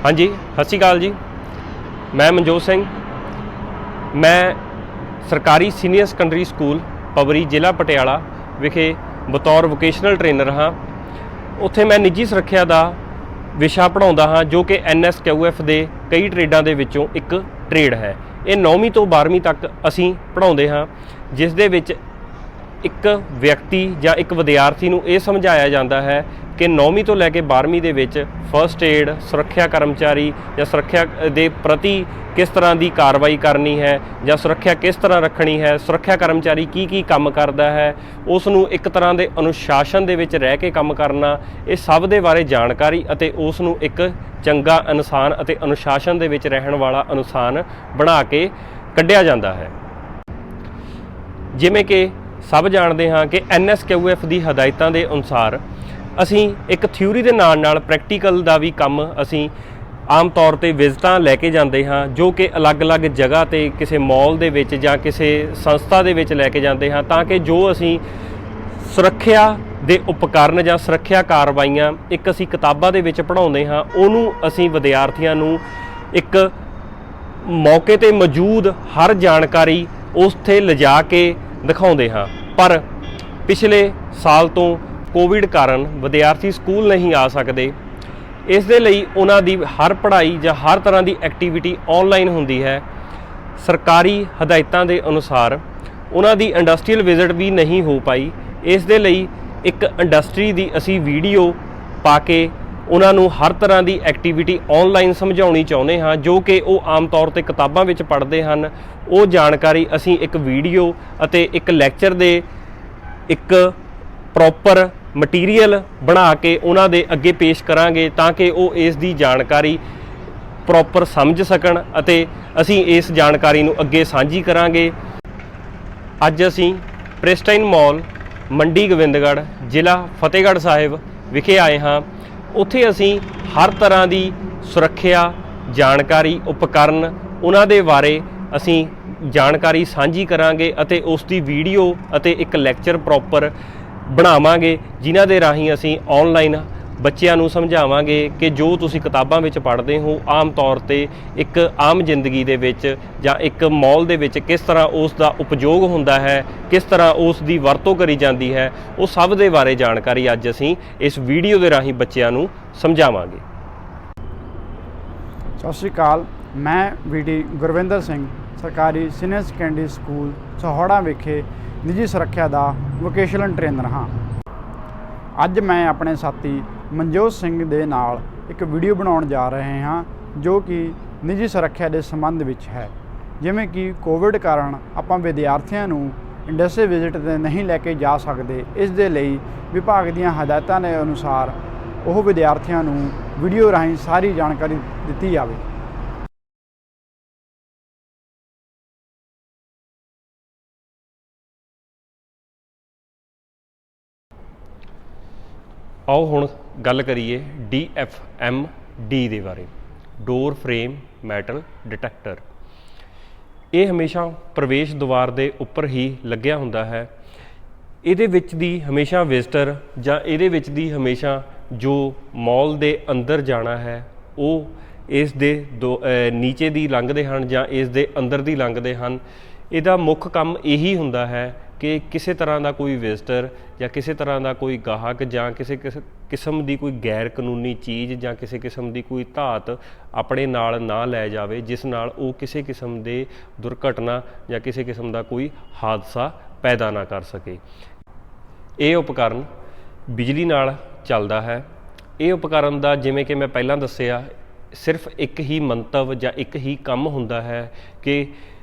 हाँ जी, सत श्री अकाल जी। मैं मनजोत सिंह, मैं सरकारी सीनियर सैकंडरी स्कूल पवरी ਜ਼ਿਲ੍ਹਾ ਪਟਿਆਲਾ ਵਿਖੇ ਬਤੌਰ ਵੋਕੇਸ਼ਨਲ ਟ੍ਰੇਨਰ ਹਾਂ। ਉੱਥੇ ਮੈਂ ਨਿੱਜੀ ਸੁਰੱਖਿਆ ਦਾ ਵਿਸ਼ਾ ਪੜ੍ਹਾਉਂਦਾ ਹਾਂ, ਜੋ ਕਿ NSQF ਦੇ ਕਈ ਟ੍ਰੇਡਾਂ ਦੇ ਵਿੱਚੋਂ ਇੱਕ ਟ੍ਰੇਡ ਹੈ। ਇਹ 9ਵੀਂ ਤੋਂ 12ਵੀਂ ਤੱਕ ਅਸੀਂ ਪੜ੍ਹਾਉਂਦੇ ਹਾਂ, ਜਿਸ ਦੇ ਵਿੱਚ ਇੱਕ ਵਿਅਕਤੀ ਜਾਂ ਇੱਕ ਵਿਦਿਆਰਥੀ ਨੂੰ ਇਹ ਸਮਝਾਇਆ ਜਾਂਦਾ ਹੈ ਕਿ 9ਵੀਂ ਤੋਂ ਲੈ ਕੇ 12ਵੀਂ ਦੇ ਵਿੱਚ ਫਸਟ ਏਡ, ਸੁਰੱਖਿਆ ਕਰਮਚਾਰੀ ਜਾਂ ਸੁਰੱਖਿਆ ਦੇ ਪ੍ਰਤੀ ਕਿਸ ਤਰ੍ਹਾਂ ਦੀ ਕਾਰਵਾਈ ਕਰਨੀ ਹੈ ਜਾਂ ਸੁਰੱਖਿਆ ਕਿਸ ਤਰ੍ਹਾਂ ਰੱਖਣੀ ਹੈ, ਸੁਰੱਖਿਆ ਕਰਮਚਾਰੀ ਕੀ ਕੰਮ ਕਰਦਾ ਹੈ, ਉਸ ਨੂੰ ਇੱਕ ਤਰ੍ਹਾਂ ਦੇ ਅਨੁਸ਼ਾਸਨ ਦੇ ਵਿੱਚ ਰਹਿ ਕੇ ਕੰਮ ਕਰਨਾ, ਇਹ ਸਭ ਦੇ ਬਾਰੇ ਜਾਣਕਾਰੀ ਅਤੇ ਉਸ ਨੂੰ ਇੱਕ ਚੰਗਾ ਇਨਸਾਨ ਅਤੇ ਅਨੁਸ਼ਾਸਨ ਦੇ ਵਿੱਚ ਰਹਿਣ ਵਾਲਾ ਇਨਸਾਨ ਬਣਾ ਕੇ ਕੱਢਿਆ ਜਾਂਦਾ ਹੈ। ਜਿਵੇਂ ਕਿ ਸਭ ਜਾਣਦੇ ਹਾਂ ਕਿ NSQF ਦੀ ਹਦਾਇਤਾਂ ਦੇ ਅਨੁਸਾਰ ਅਸੀਂ ਇੱਕ ਥਿਊਰੀ ਦੇ ਨਾਲ ਪ੍ਰੈਕਟੀਕਲ ਦਾ ਵੀ ਕੰਮ ਅਸੀਂ ਆਮ ਤੌਰ 'ਤੇ ਵਿਜ਼ਿਟਾਂ ਲੈ ਕੇ ਜਾਂਦੇ ਹਾਂ, ਜੋ ਕਿ ਅਲੱਗ-ਅਲੱਗ ਜਗ੍ਹਾ 'ਤੇ ਕਿਸੇ ਮਾਲ ਦੇ ਵਿੱਚ ਜਾਂ ਕਿਸੇ ਸੰਸਥਾ ਦੇ ਵਿੱਚ ਲੈ ਕੇ ਜਾਂਦੇ ਹਾਂ, ਤਾਂ ਕਿ ਜੋ ਅਸੀਂ ਸੁਰੱਖਿਆ ਦੇ ਉਪਕਰਨ ਜਾਂ ਸੁਰੱਖਿਆ ਕਾਰਵਾਈਆਂ ਇੱਕ ਅਸੀਂ ਕਿਤਾਬਾਂ ਦੇ ਵਿੱਚ ਪੜ੍ਹਾਉਂਦੇ ਹਾਂ, ਉਹਨੂੰ ਅਸੀਂ ਵਿਦਿਆਰਥੀਆਂ ਨੂੰ ਇੱਕ ਮੌਕੇ 'ਤੇ ਮੌਜੂਦ ਹਰ ਜਾਣਕਾਰੀ ਉੱਥੇ ਲਿਜਾ ਕੇ ਦਿਖਾਉਂਦੇ ਹਾਂ। ਪਰ ਪਿਛਲੇ ਸਾਲ ਤੋਂ ਕੋਵਿਡ ਕਾਰਨ ਵਿਦਿਆਰਥੀ ਸਕੂਲ ਨਹੀਂ ਆ ਸਕਦੇ। ਇਸ ਦੇ ਲਈ ਉਹਨਾਂ ਦੀ ਹਰ ਪੜ੍ਹਾਈ ਜਾਂ ਹਰ ਤਰ੍ਹਾਂ ਦੀ ਐਕਟੀਵਿਟੀ ਆਨਲਾਈਨ ਹੁੰਦੀ ਹੈ। ਸਰਕਾਰੀ ਹਦਾਇਤਾਂ ਦੇ ਅਨੁਸਾਰ ਉਹਨਾਂ ਦੀ ਇੰਡਸਟਰੀਅਲ ਵਿਜ਼ਿਟ ਵੀ ਨਹੀਂ ਹੋ ਪਾਈ। ਇਸ ਦੇ ਲਈ ਇੱਕ ਇੰਡਸਟਰੀ ਦੀ ਅਸੀਂ ਵੀਡੀਓ ਪਾ ਕੇ ਉਹਨਾਂ ਨੂੰ ਹਰ ਤਰ੍ਹਾਂ ਦੀ ਐਕਟੀਵਿਟੀ ਆਨਲਾਈਨ ਸਮਝਾਉਣੀ ਚਾਹੁੰਦੇ ਹਾਂ, ਜੋ ਕਿ ਉਹ ਆਮ ਤੌਰ 'ਤੇ ਕਿਤਾਬਾਂ ਵਿੱਚ ਪੜ੍ਹਦੇ ਹਨ। ਉਹ ਜਾਣਕਾਰੀ ਅਸੀਂ ਇੱਕ ਵੀਡੀਓ ਅਤੇ ਇੱਕ ਲੈਕਚਰ ਦੇ ਇੱਕ ਪ੍ਰੋਪਰ ਮਟੀਰੀਅਲ ਬਣਾ ਕੇ ਉਹਨਾਂ ਦੇ ਅੱਗੇ ਪੇਸ਼ ਕਰਾਂਗੇ, ਤਾਂ ਕਿ ਉਹ ਇਸ ਦੀ ਜਾਣਕਾਰੀ ਪ੍ਰੋਪਰ ਸਮਝ ਸਕਣ ਅਤੇ ਅਸੀਂ ਇਸ ਜਾਣਕਾਰੀ ਨੂੰ ਅੱਗੇ ਸਾਂਝੀ ਕਰਾਂਗੇ। ਅੱਜ ਅਸੀਂ ਪ੍ਰਿਸਟਾਈਨ ਮਾਲ, ਮੰਡੀ ਗੋਬਿੰਦਗੜ੍ਹ, ਜ਼ਿਲ੍ਹਾ ਫਤਿਹਗੜ੍ਹ ਸਾਹਿਬ ਵਿਖੇ ਆਏ ਹਾਂ। ਉੱਥੇ ਅਸੀਂ ਹਰ ਤਰ੍ਹਾਂ ਦੀ ਸੁਰੱਖਿਆ ਜਾਣਕਾਰੀ, ਉਪਕਰਨ, ਉਹਨਾਂ ਦੇ ਬਾਰੇ ਅਸੀਂ ਜਾਣਕਾਰੀ ਸਾਂਝੀ ਕਰਾਂਗੇ ਅਤੇ ਉਸ ਦੀ ਵੀਡੀਓ ਅਤੇ ਇੱਕ ਲੈਕਚਰ ਪ੍ਰੋਪਰ ਬਣਾਵਾਂਗੇ, ਜਿਨ੍ਹਾਂ ਦੇ ਰਾਹੀਂ ਅਸੀਂ ਆਨਲਾਈਨ ਬੱਚਿਆਂ ਨੂੰ ਸਮਝਾਵਾਂਗੇ ਕਿ ਜੋ ਤੁਸੀਂ ਕਿਤਾਬਾਂ ਵਿੱਚ ਪੜ੍ਹਦੇ ਹੋ, ਆਮ ਤੌਰ 'ਤੇ ਇੱਕ ਆਮ ਜ਼ਿੰਦਗੀ ਦੇ ਵਿੱਚ ਜਾਂ ਇੱਕ ਮਾਲ ਦੇ ਵਿੱਚ ਕਿਸ ਤਰ੍ਹਾਂ ਉਸ ਦਾ ਉਪਯੋਗ ਹੁੰਦਾ ਹੈ, ਕਿਸ ਤਰ੍ਹਾਂ ਉਸ ਦੀ ਵਰਤੋਂ ਕਰੀ ਜਾਂਦੀ ਹੈ, ਉਹ ਸਭ ਦੇ ਬਾਰੇ ਜਾਣਕਾਰੀ ਅੱਜ ਅਸੀਂ ਇਸ ਵੀਡੀਓ ਦੇ ਰਾਹੀਂ ਬੱਚਿਆਂ ਨੂੰ ਸਮਝਾਵਾਂਗੇ। ਸਤਿ ਸ਼੍ਰੀ ਅਕਾਲ। ਮੈਂ VD ਗੁਰਵਿੰਦਰ ਸਿੰਘ, ਸਰਕਾਰੀ ਸੀਨੀਅਰ ਸੈਕੰਡਰੀ ਸਕੂਲ ਸਹੌੜਾ ਵਿਖੇ ਨਿੱਜੀ ਸੁਰੱਖਿਆ ਦਾ ਵੋਕੇਸ਼ਨਲ ਟ੍ਰੇਨਰ ਹਾਂ। ਅੱਜ ਮੈਂ ਆਪਣੇ ਸਾਥੀ ਮਨਜੋਤ ਸਿੰਘ ਦੇ ਨਾਲ ਇੱਕ ਵੀਡੀਓ ਬਣਾਉਣ ਜਾ ਰਹੇ ਹਾਂ, ਜੋ ਕਿ ਨਿੱਜੀ ਸੁਰੱਖਿਆ ਦੇ ਸੰਬੰਧ ਵਿੱਚ ਹੈ। ਜਿਵੇਂ ਕਿ ਕੋਵਿਡ ਕਾਰਨ ਆਪਾਂ ਵਿਦਿਆਰਥੀਆਂ ਨੂੰ ਇੰਡਸਟਰੀ ਵਿਜ਼ਿਟ 'ਤੇ ਨਹੀਂ ਲੈ ਕੇ ਜਾ ਸਕਦੇ, ਇਸ ਦੇ ਲਈ ਵਿਭਾਗ ਦੀਆਂ ਹਦਾਇਤਾਂ ਦੇ ਅਨੁਸਾਰ ਉਹ ਵਿਦਿਆਰਥੀਆਂ ਨੂੰ ਵੀਡੀਓ ਰਾਹੀਂ ਸਾਰੀ ਜਾਣਕਾਰੀ ਦਿੱਤੀ ਜਾਵੇ। ਆਓ ਹੁਣ ਗੱਲ ਕਰੀਏ DFMD ਦੇ ਬਾਰੇ, ਡੋਰ ਫਰੇਮ ਮੈਟਲ ਡਿਟੈਕਟਰ। ਇਹ ਹਮੇਸ਼ਾ ਪ੍ਰਵੇਸ਼ ਦੁਆਰ ਦੇ ਉੱਪਰ ਹੀ ਲੱਗਿਆ ਹੁੰਦਾ ਹੈ। ਇਹਦੇ ਵਿੱਚ ਦੀ ਹਮੇਸ਼ਾ ਵਿਜ਼ਟਰ ਜਾਂ ਇਹਦੇ ਵਿੱਚ ਦੀ ਹਮੇਸ਼ਾ ਜੋ ਮਾਲ ਦੇ ਅੰਦਰ ਜਾਣਾ ਹੈ, ਉਹ ਇਸ ਦੇ ਨੀਚੇ ਦੀ ਲੰਘਦੇ ਹਨ ਜਾਂ ਇਸ ਦੇ ਅੰਦਰ ਦੀ ਲੰਘਦੇ ਹਨ। ਇਹਦਾ ਮੁੱਖ ਕੰਮ ਇਹੀ ਹੁੰਦਾ ਹੈ ਕਿ ਕਿਸੇ ਤਰ੍ਹਾਂ ਦਾ ਕੋਈ ਵਿਜ਼ਟਰ ਜਾਂ ਕਿਸੇ ਤਰ੍ਹਾਂ ਦਾ ਕੋਈ ਗਾਹਕ ਜਾਂ ਕਿਸੇ ਕਿਸਮ ਦੀ ਕੋਈ ਗੈਰ ਕਾਨੂੰਨੀ ਚੀਜ਼ ਜਾਂ ਕਿਸੇ ਕਿਸਮ ਦੀ ਕੋਈ ਧਾਤ ਆਪਣੇ ਨਾਲ ਨਾ ਲੈ ਜਾਵੇ, ਜਿਸ ਨਾਲ ਉਹ ਕਿਸੇ ਕਿਸਮ ਦੇ ਦੁਰਘਟਨਾ ਜਾਂ ਕਿਸੇ ਕਿਸਮ ਦਾ ਕੋਈ ਹਾਦਸਾ ਪੈਦਾ ਨਾ ਕਰ ਸਕੇ। ਇਹ ਉਪਕਰਨ ਬਿਜਲੀ ਨਾਲ ਚੱਲਦਾ ਹੈ। ਇਹ ਉਪਕਰਨ ਦਾ, ਜਿਵੇਂ ਕਿ ਮੈਂ ਪਹਿਲਾਂ ਦੱਸਿਆ, ਸਿਰਫ ਇੱਕ ਹੀ ਮੰਤਵ ਜਾਂ ਇੱਕ ਹੀ ਕੰਮ ਹੁੰਦਾ ਹੈ ਕਿ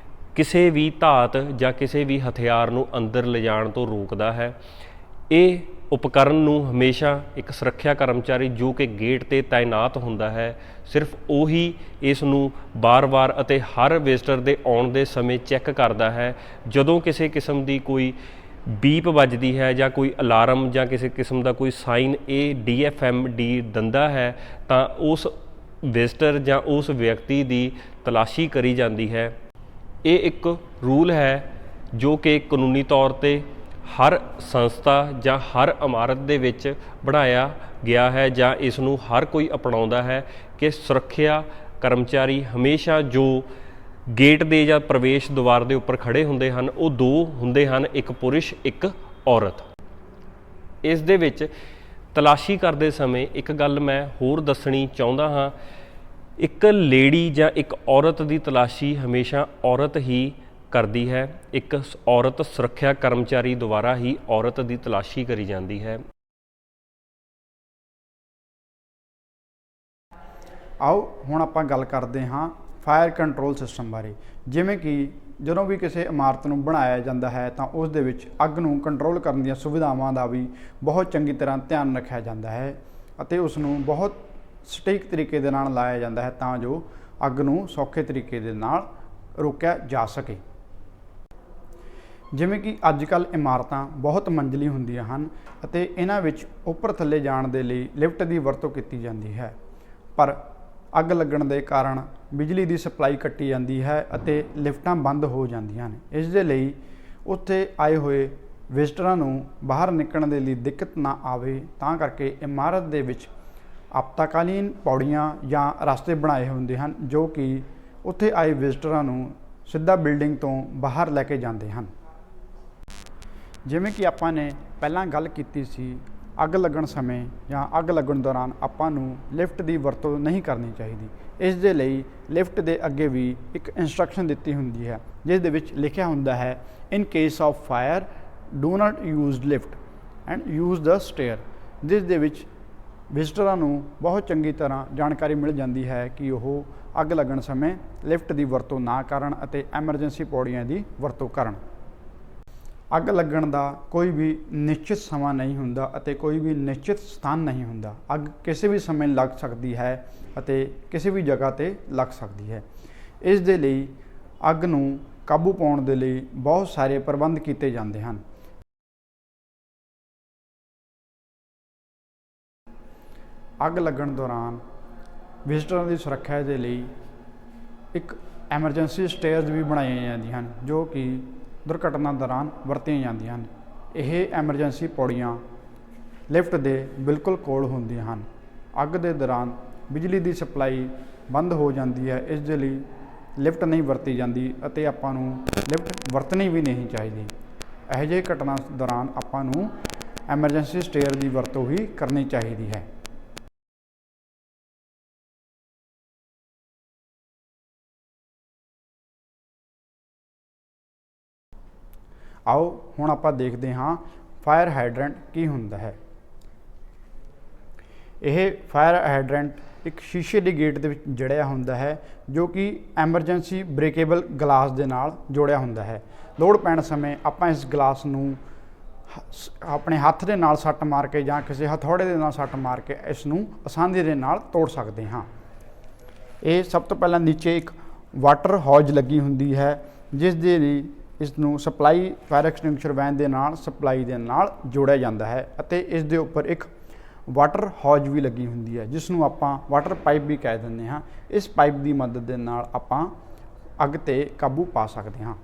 ਕਿਸੇ ਵੀ ਧਾਤ ਜਾਂ ਕਿਸੇ ਵੀ ਹਥਿਆਰ ਨੂੰ ਅੰਦਰ ਲਿਜਾਣ ਤੋਂ ਰੋਕਦਾ ਹੈ। ਇਹ ਉਪਕਰਨ ਨੂੰ ਹਮੇਸ਼ਾ ਇੱਕ ਸੁਰੱਖਿਆ ਕਰਮਚਾਰੀ ਜੋ ਕਿ ਗੇਟ 'ਤੇ ਤਾਇਨਾਤ ਹੁੰਦਾ ਹੈ, ਸਿਰਫ ਉਹੀ ਇਸ ਨੂੰ ਵਾਰ-ਵਾਰ ਅਤੇ ਹਰ ਵਿਜ਼ਟਰ ਦੇ ਆਉਣ ਦੇ ਸਮੇਂ ਚੈੱਕ ਕਰਦਾ ਹੈ। ਜਦੋਂ ਕਿਸੇ ਕਿਸਮ ਦੀ ਕੋਈ ਬੀਪ ਵੱਜਦੀ ਹੈ ਜਾਂ ਕੋਈ ਅਲਾਰਮ ਜਾਂ ਕਿਸੇ ਕਿਸਮ ਦਾ ਕੋਈ ਸਾਈਨ ਇਹ DFMD ਦਿੰਦਾ ਹੈ, ਤਾਂ ਉਸ ਵਿਜ਼ਟਰ ਜਾਂ ਉਸ ਵਿਅਕਤੀ ਦੀ ਤਲਾਸ਼ੀ ਕਰੀ ਜਾਂਦੀ ਹੈ। ਇਹ ਇੱਕ ਰੂਲ ਹੈ ਜੋ ਕਿ ਕਾਨੂੰਨੀ ਤੌਰ 'ਤੇ ਹਰ ਸੰਸਥਾ ਜਾਂ ਹਰ ਇਮਾਰਤ ਦੇ ਵਿੱਚ ਬਣਾਇਆ ਗਿਆ ਹੈ ਜਾਂ ਇਸ ਨੂੰ ਹਰ ਕੋਈ ਅਪਣਾਉਂਦਾ ਹੈ ਕਿ ਸੁਰੱਖਿਆ ਕਰਮਚਾਰੀ ਹਮੇਸ਼ਾ ਜੋ ਗੇਟ ਦੇ ਜਾਂ ਪ੍ਰਵੇਸ਼ ਦੁਆਰ ਦੇ ਉੱਪਰ ਖੜੇ ਹੁੰਦੇ ਹਨ ਉਹ ਦੋ ਹੁੰਦੇ ਹਨ, ਇੱਕ ਪੁਰਸ਼ ਇੱਕ ਔਰਤ। ਇਸ ਦੇ ਵਿੱਚ ਤਲਾਸ਼ੀ ਕਰਦੇ ਸਮੇਂ ਇੱਕ ਗੱਲ ਮੈਂ ਹੋਰ ਦੱਸਣੀ ਚਾਹੁੰਦਾ ਹਾਂ, ਇੱਕ ਲੇਡੀ ਜਾਂ ਇੱਕ ਔਰਤ ਦੀ ਤਲਾਸ਼ੀ ਹਮੇਸ਼ਾ ਔਰਤ ਹੀ ਕਰਦੀ ਹੈ। ਇੱਕ ਔਰਤ ਸੁਰੱਖਿਆ ਕਰਮਚਾਰੀ ਦੁਆਰਾ ਹੀ ਔਰਤ ਦੀ ਤਲਾਸ਼ੀ ਕਰੀ ਜਾਂਦੀ ਹੈ। ਆਓ ਹੁਣ ਆਪਾਂ ਗੱਲ ਕਰਦੇ ਹਾਂ ਫਾਇਰ ਕੰਟਰੋਲ ਸਿਸਟਮ ਬਾਰੇ। ਜਿਵੇਂ ਕਿ ਜਦੋਂ ਵੀ ਕਿਸੇ ਇਮਾਰਤ ਨੂੰ ਬਣਾਇਆ ਜਾਂਦਾ ਹੈ ਤਾਂ ਉਸ ਦੇ ਵਿੱਚ ਅੱਗ ਨੂੰ ਕੰਟਰੋਲ ਕਰਨ ਦੀਆਂ ਸੁਵਿਧਾਵਾਂ ਦਾ ਵੀ ਬਹੁਤ ਚੰਗੀ ਤਰ੍ਹਾਂ ਧਿਆਨ ਰੱਖਿਆ ਜਾਂਦਾ ਹੈ ਅਤੇ ਉਸ ਨੂੰ ਬਹੁਤ ਸਟੀਕ ਤਰੀਕੇ ਦੇ ਨਾਲ ਲਾਇਆ ਜਾਂਦਾ ਹੈ ਤਾਂ ਜੋ ਅੱਗ ਨੂੰ ਸੌਖੇ ਤਰੀਕੇ ਦੇ ਨਾਲ ਰੋਕਿਆ ਜਾ ਸਕੇ। ਜਿਵੇਂ ਕਿ ਅੱਜ ਕੱਲ੍ਹ ਇਮਾਰਤਾਂ ਬਹੁਤ ਮੰਜ਼ਲੀ ਹੁੰਦੀਆਂ ਹਨ ਅਤੇ ਇਹਨਾਂ ਵਿੱਚ ਉੱਪਰ ਥੱਲੇ ਜਾਣ ਦੇ ਲਈ ਲਿਫਟ ਦੀ ਵਰਤੋਂ ਕੀਤੀ ਜਾਂਦੀ ਹੈ, ਪਰ ਅੱਗ ਲੱਗਣ ਦੇ ਕਾਰਨ ਬਿਜਲੀ ਦੀ ਸਪਲਾਈ ਕੱਟੀ ਜਾਂਦੀ ਹੈ ਅਤੇ ਲਿਫਟਾਂ ਬੰਦ ਹੋ ਜਾਂਦੀਆਂ ਨੇ। ਇਸ ਦੇ ਲਈ ਉੱਥੇ ਆਏ ਹੋਏ ਵਿਜ਼ਟਰਾਂ ਨੂੰ ਬਾਹਰ ਨਿਕਲਣ ਦੇ ਲਈ ਦਿੱਕਤ ਨਾ ਆਵੇ ਤਾਂ ਕਰਕੇ ਇਮਾਰਤ ਦੇ ਵਿੱਚ ਆਪਤਾਕਾਲੀਨ ਪੌੜੀਆਂ ਜਾਂ ਰਸਤੇ ਬਣਾਏ ਹੁੰਦੇ ਹਨ ਜੋ ਕਿ ਉੱਥੇ ਆਏ ਵਿਜ਼ਟਰਾਂ ਨੂੰ ਸਿੱਧਾ ਬਿਲਡਿੰਗ ਤੋਂ ਬਾਹਰ ਲੈ ਕੇ ਜਾਂਦੇ ਹਨ। ਜਿਵੇਂ ਕਿ ਆਪਾਂ ਨੇ ਪਹਿਲਾਂ ਗੱਲ ਕੀਤੀ ਸੀ, ਅੱਗ ਲੱਗਣ ਸਮੇਂ ਜਾਂ ਅੱਗ ਲੱਗਣ ਦੌਰਾਨ ਆਪਾਂ ਨੂੰ ਲਿਫਟ ਦੀ ਵਰਤੋਂ ਨਹੀਂ ਕਰਨੀ ਚਾਹੀਦੀ। ਇਸ ਦੇ ਲਈ ਲਿਫਟ ਦੇ ਅੱਗੇ ਵੀ ਇੱਕ ਇੰਸਟਰਕਸ਼ਨ ਦਿੱਤੀ ਹੁੰਦੀ ਹੈ ਜਿਸ ਦੇ ਵਿੱਚ ਲਿਖਿਆ ਹੁੰਦਾ ਹੈ, in case of fire do not use lift and use the stair. ਜਿਸ ਦੇ ਵਿੱਚ ਵਿਜ਼ਟਰਾਂ ਨੂੰ ਬਹੁਤ ਚੰਗੀ ਤਰ੍ਹਾਂ ਜਾਣਕਾਰੀ ਮਿਲ ਜਾਂਦੀ ਹੈ ਕਿ ਉਹ ਅੱਗ ਲੱਗਣ ਸਮੇਂ ਲਿਫਟ ਦੀ ਵਰਤੋਂ ਨਾ ਕਰਨ ਅਤੇ ਐਮਰਜੈਂਸੀ ਪੌੜੀਆਂ ਦੀ ਵਰਤੋਂ ਕਰਨ। ਅੱਗ ਲੱਗਣ ਦਾ ਕੋਈ ਵੀ ਨਿਸ਼ਚਿਤ ਸਮਾਂ ਨਹੀਂ ਹੁੰਦਾ ਅਤੇ ਕੋਈ ਵੀ ਨਿਸ਼ਚਿਤ ਸਥਾਨ ਨਹੀਂ ਹੁੰਦਾ। ਅੱਗ ਕਿਸੇ ਵੀ ਸਮੇਂ ਲੱਗ ਸਕਦੀ ਹੈ ਅਤੇ ਕਿਸੇ ਵੀ ਜਗ੍ਹਾ 'ਤੇ ਲੱਗ ਸਕਦੀ ਹੈ। ਇਸ ਦੇ ਲਈ ਅੱਗ ਨੂੰ ਕਾਬੂ ਪਾਉਣ ਦੇ ਲਈ ਬਹੁਤ ਸਾਰੇ ਪ੍ਰਬੰਧ ਕੀਤੇ ਜਾਂਦੇ ਹਨ। ਅੱਗ ਲੱਗਣ ਦੌਰਾਨ ਵਿਜ਼ਟਰਾਂ ਦੀ ਸੁਰੱਖਿਆ ਦੇ ਲਈ ਇੱਕ ਐਮਰਜੈਂਸੀ ਸਟੇਅਰਸ ਵੀ ਬਣਾਈਆਂ ਜਾਂਦੀਆਂ ਹਨ ਜੋ ਕਿ ਦੁਰਘਟਨਾ ਦੌਰਾਨ ਵਰਤੀਆਂ ਜਾਂਦੀਆਂ ਹਨ। ਇਹ ਐਮਰਜੈਂਸੀ ਪੌੜੀਆਂ ਲਿਫਟ ਦੇ ਬਿਲਕੁਲ ਕੋਲ ਹੁੰਦੀਆਂ ਹਨ। ਅੱਗ ਦੇ ਦੌਰਾਨ ਬਿਜਲੀ ਦੀ ਸਪਲਾਈ ਬੰਦ ਹੋ ਜਾਂਦੀ ਹੈ, ਇਸ ਦੇ ਲਈ ਲਿਫਟ ਨਹੀਂ ਵਰਤੀ ਜਾਂਦੀ ਅਤੇ ਆਪਾਂ ਨੂੰ ਲਿਫਟ ਵਰਤਣੀ ਵੀ ਨਹੀਂ ਚਾਹੀਦੀ। ਇਹੋ ਜਿਹੀ ਘਟਨਾ ਦੌਰਾਨ ਆਪਾਂ ਨੂੰ ਐਮਰਜੈਂਸੀ ਸਟੇਅਰ ਦੀ ਵਰਤੋਂ ਵੀ ਕਰਨੀ ਚਾਹੀਦੀ ਹੈ। ਆਓ ਹੁਣ ਆਪਾਂ ਦੇਖਦੇ ਹਾਂ ਫਾਇਰ ਹਾਈਡਰੈਂਟ ਕੀ ਹੁੰਦਾ ਹੈ। ਇਹ ਫਾਇਰ ਹਾਈਡਰੈਂਟ ਇੱਕ ਸ਼ੀਸ਼ੇ ਦੇ ਗੇਟ ਦੇ ਵਿੱਚ ਜੜਿਆ ਹੁੰਦਾ ਹੈ ਜੋ ਕਿ ਐਮਰਜੈਂਸੀ ਬ੍ਰੇਕੇਬਲ ਗਲਾਸ ਦੇ ਨਾਲ ਜੋੜਿਆ ਹੁੰਦਾ ਹੈ। ਲੋੜ ਪੈਣ ਸਮੇਂ ਆਪਾਂ ਇਸ ਗਲਾਸ ਨੂੰ ਆਪਣੇ ਹੱਥ ਦੇ ਨਾਲ ਸੱਟ ਮਾਰ ਕੇ ਜਾਂ ਕਿਸੇ ਹਥੌੜੇ ਦੇ ਨਾਲ ਸੱਟ ਮਾਰ ਕੇ ਇਸ ਨੂੰ ਆਸਾਨੀ ਦੇ ਨਾਲ ਤੋੜ ਸਕਦੇ ਹਾਂ। ਇਹ ਸਭ ਤੋਂ ਪਹਿਲਾਂ ਨੀਚੇ ਇੱਕ ਵਾਟਰ ਹੌਜ ਲੱਗੀ ਹੁੰਦੀ ਹੈ ਜਿਸ ਦੇ ਲਈ ਇਸ ਨੂੰ ਸਪਲਾਈ ਫਾਇਰ ਐਕਸਟਿੰਗੁਇਸ਼ਰ ਵੈਨ ਦੇ ਨਾਲ ਸਪਲਾਈ ਦੇ ਨਾਲ ਜੋੜਿਆ ਜਾਂਦਾ ਹੈ ਅਤੇ ਇਸ ਦੇ ਉੱਪਰ ਇੱਕ ਵਾਟਰ ਹੌਜ ਵੀ ਲੱਗੀ ਹੁੰਦੀ ਹੈ ਜਿਸ ਨੂੰ ਆਪਾਂ ਵਾਟਰ ਪਾਈਪ ਵੀ ਕਹਿ ਦਿੰਦੇ ਹਾਂ। ਇਸ ਪਾਈਪ ਦੀ ਮਦਦ ਦੇ ਨਾਲ ਆਪਾਂ ਅੱਗ 'ਤੇ ਕਾਬੂ ਪਾ ਸਕਦੇ ਹਾਂ।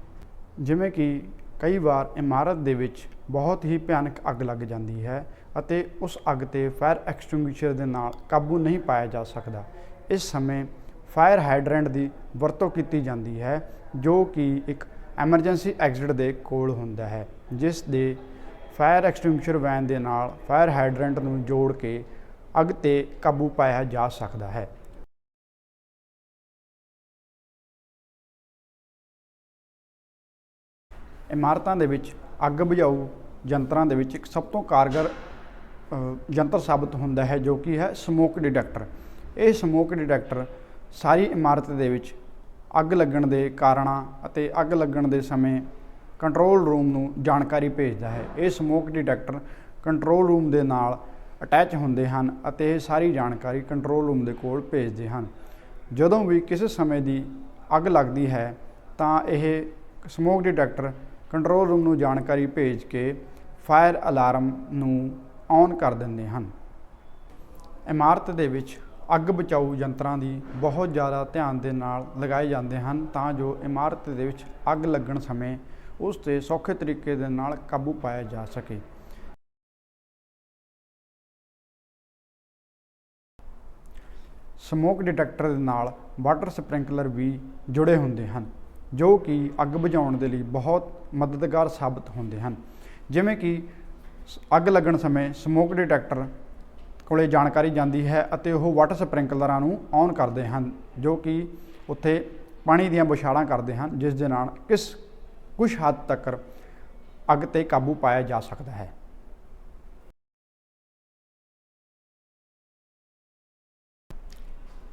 ਜਿਵੇਂ ਕਿ ਕਈ ਵਾਰ ਇਮਾਰਤ ਦੇ ਵਿੱਚ ਬਹੁਤ ਹੀ ਭਿਆਨਕ ਅੱਗ ਲੱਗ ਜਾਂਦੀ ਹੈ ਅਤੇ ਉਸ ਅੱਗ 'ਤੇ ਫਾਇਰ ਐਕਸਟਿੰਗੁਇਸ਼ਰ ਦੇ ਨਾਲ ਕਾਬੂ ਨਹੀਂ ਪਾਇਆ ਜਾ ਸਕਦਾ। ਇਸ ਸਮੇਂ ਫਾਇਰ ਹਾਈਡਰੈਂਟ ਦੀ ਵਰਤੋਂ ਕੀਤੀ ਜਾਂਦੀ ਹੈ ਜੋ ਕਿ ਇੱਕ ਐਮਰਜੈਂਸੀ ਐਗਜ਼ਿਟ ਦੇ ਕੋਲ ਹੁੰਦਾ ਹੈ, ਜਿਸ ਦੇ ਫਾਇਰ ਐਕਸਟਿੰਗੁਇਸ਼ਰ ਵੈਨ ਦੇ ਨਾਲ ਫਾਇਰ ਹਾਈਡਰੈਂਟ ਨੂੰ ਜੋੜ ਕੇ ਅੱਗ 'ਤੇ ਕਾਬੂ ਪਾਇਆ ਜਾ ਸਕਦਾ ਹੈ। ਇਮਾਰਤਾਂ ਦੇ ਵਿੱਚ ਅੱਗ ਬੁਝਾਊ ਯੰਤਰਾਂ ਦੇ ਵਿੱਚ ਇੱਕ ਸਭ ਤੋਂ ਕਾਰਗਰ ਯੰਤਰ ਸਾਬਤ ਹੁੰਦਾ ਹੈ ਜੋ ਕਿ ਹੈ ਸਮੋਕ ਡਿਟੈਕਟਰ। ਇਹ ਸਮੋਕ ਡਿਟੈਕਟਰ ਸਾਰੀ ਇਮਾਰਤ ਦੇ ਵਿੱਚ ਅੱਗ ਲੱਗਣ ਦੇ ਕਾਰਨਾਂ ਅਤੇ ਅੱਗ ਲੱਗਣ ਦੇ ਸਮੇਂ ਕੰਟਰੋਲ ਰੂਮ ਨੂੰ ਜਾਣਕਾਰੀ ਭੇਜਦਾ ਹੈ। ਇਹ ਸਮੋਕ ਡਿਟੈਕਟਰ ਕੰਟਰੋਲ ਰੂਮ ਦੇ ਨਾਲ ਅਟੈਚ ਹੁੰਦੇ ਹਨ ਅਤੇ ਇਹ ਸਾਰੀ ਜਾਣਕਾਰੀ ਕੰਟਰੋਲ ਰੂਮ ਦੇ ਕੋਲ ਭੇਜਦੇ ਹਨ। ਜਦੋਂ ਵੀ ਕਿਸੇ ਸਮੇਂ ਦੀ ਅੱਗ ਲੱਗਦੀ ਹੈ ਤਾਂ ਇਹ ਸਮੋਕ ਡਿਟੈਕਟਰ ਕੰਟਰੋਲ ਰੂਮ ਨੂੰ ਜਾਣਕਾਰੀ ਭੇਜ ਕੇ ਫਾਇਰ ਅਲਾਰਮ ਨੂੰ ਔਨ ਕਰ ਦਿੰਦੇ ਹਨ। ਇਮਾਰਤ ਦੇ ਵਿੱਚ ਅੱਗ ਬਚਾਊ ਯੰਤਰਾਂ ਦੀ ਬਹੁਤ ਜ਼ਿਆਦਾ ਧਿਆਨ ਦੇ ਨਾਲ ਲਗਾਏ ਜਾਂਦੇ ਹਨ ਤਾਂ ਜੋ ਇਮਾਰਤ ਦੇ ਵਿੱਚ ਅੱਗ ਲੱਗਣ ਸਮੇਂ ਉਸ 'ਤੇ ਸੌਖੇ ਤਰੀਕੇ ਦੇ ਨਾਲ ਕਾਬੂ ਪਾਇਆ ਜਾ ਸਕੇ। ਸਮੋਕ ਡਿਟੈਕਟਰ ਦੇ ਨਾਲ ਵਾਟਰ ਸਪ੍ਰਿੰਕਲਰ ਵੀ ਜੁੜੇ ਹੁੰਦੇ ਹਨ, ਜੋ ਕਿ ਅੱਗ ਬੁਝਾਉਣ ਦੇ ਲਈ ਬਹੁਤ ਮਦਦਗਾਰ ਸਾਬਤ ਹੁੰਦੇ ਹਨ। ਜਿਵੇਂ ਕਿ ਅੱਗ ਲੱਗਣ ਸਮੇਂ ਸਮੋਕ ਡਿਟੈਕਟਰ ਕੋਲੇ ਜਾਣਕਾਰੀ ਜਾਂਦੀ ਹੈ ਅਤੇ ਉਹ ਵਾਟਰ ਸਪ੍ਰਿੰਕਲਰਾਂ ਨੂੰ ਔਨ ਕਰਦੇ ਹਨ, ਜੋ ਕਿ ਉੱਥੇ ਪਾਣੀ ਦੀਆਂ ਬੁਛਾੜਾਂ ਕਰਦੇ ਹਨ, ਜਿਸ ਦੇ ਨਾਲ ਕੁਝ ਹੱਦ ਤੱਕ ਅੱਗ 'ਤੇ ਕਾਬੂ ਪਾਇਆ ਜਾ ਸਕਦਾ ਹੈ।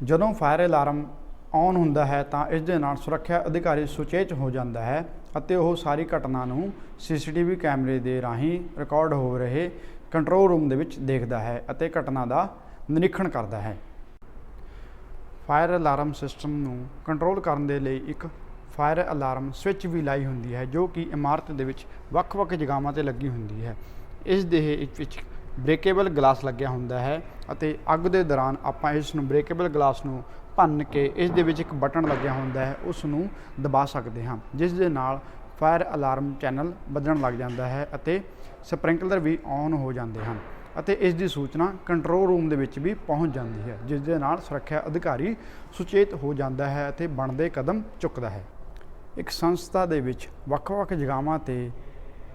ਜਦੋਂ ਫਾਇਰ ਅਲਾਰਮ ਔਨ ਹੁੰਦਾ ਹੈ ਤਾਂ ਇਸ ਦੇ ਨਾਲ ਸੁਰੱਖਿਆ ਅਧਿਕਾਰੀ ਸੁਚੇਤ ਹੋ ਜਾਂਦਾ ਹੈ ਅਤੇ ਉਹ ਸਾਰੀ ਘਟਨਾ ਨੂੰ CCTV ਕੈਮਰੇ ਦੇ ਰਾਹੀਂ ਰਿਕਾਰਡ ਹੋ ਰਹੇ ਕੰਟਰੋਲ ਰੂਮ ਦੇ ਵਿੱਚ ਦੇਖਦਾ ਹੈ ਅਤੇ ਘਟਨਾ ਦਾ ਨਿਰੀਖਣ ਕਰਦਾ ਹੈ। ਫਾਇਰ ਅਲਾਰਮ ਸਿਸਟਮ ਨੂੰ ਕੰਟਰੋਲ ਕਰਨ ਦੇ ਲਈ ਇੱਕ ਫਾਇਰ ਅਲਾਰਮ ਸਵਿੱਚ ਵੀ ਲਾਈ ਹੁੰਦੀ ਹੈ, ਜੋ ਕਿ ਇਮਾਰਤ ਦੇ ਵਿੱਚ ਵੱਖ-ਵੱਖ ਜਗ੍ਹਾਵਾਂ 'ਤੇ ਲੱਗੀ ਹੁੰਦੀ ਹੈ। ਇਸ ਦੇ ਵਿੱਚ ਬ੍ਰੇਕੇਬਲ ਗਲਾਸ ਲੱਗਿਆ ਹੁੰਦਾ ਹੈ ਅਤੇ ਅੱਗ ਦੇ ਦੌਰਾਨ ਆਪਾਂ ਇਸ ਨੂੰ ਬ੍ਰੇਕੇਬਲ ਗਲਾਸ ਨੂੰ ਭੰਨ ਕੇ ਇਸ ਦੇ ਵਿੱਚ ਇੱਕ ਬਟਨ ਲੱਗਿਆ ਹੁੰਦਾ ਹੈ, ਉਸ ਨੂੰ ਦਬਾ ਸਕਦੇ ਹਾਂ, ਜਿਸ ਦੇ ਨਾਲ ਫਾਇਰ ਅਲਾਰਮ ਚੈਨਲ ਵੱਜਣ ਲੱਗ ਜਾਂਦਾ ਹੈ ਅਤੇ ਸਪ੍ਰਿੰਕਲਰ ਵੀ ਔਨ ਹੋ ਜਾਂਦੇ ਹਨ ਅਤੇ ਇਸ ਦੀ ਸੂਚਨਾ ਕੰਟਰੋਲ ਰੂਮ ਦੇ ਵਿੱਚ ਵੀ ਪਹੁੰਚ ਜਾਂਦੀ ਹੈ, ਜਿਸ ਦੇ ਨਾਲ ਸੁਰੱਖਿਆ ਅਧਿਕਾਰੀ ਸੁਚੇਤ ਹੋ ਜਾਂਦਾ ਹੈ ਅਤੇ ਬਣਦੇ ਕਦਮ ਚੁੱਕਦਾ ਹੈ। ਇੱਕ ਸੰਸਥਾ ਦੇ ਵਿੱਚ ਵੱਖ-ਵੱਖ ਜਗ੍ਹਾਵਾਂ 'ਤੇ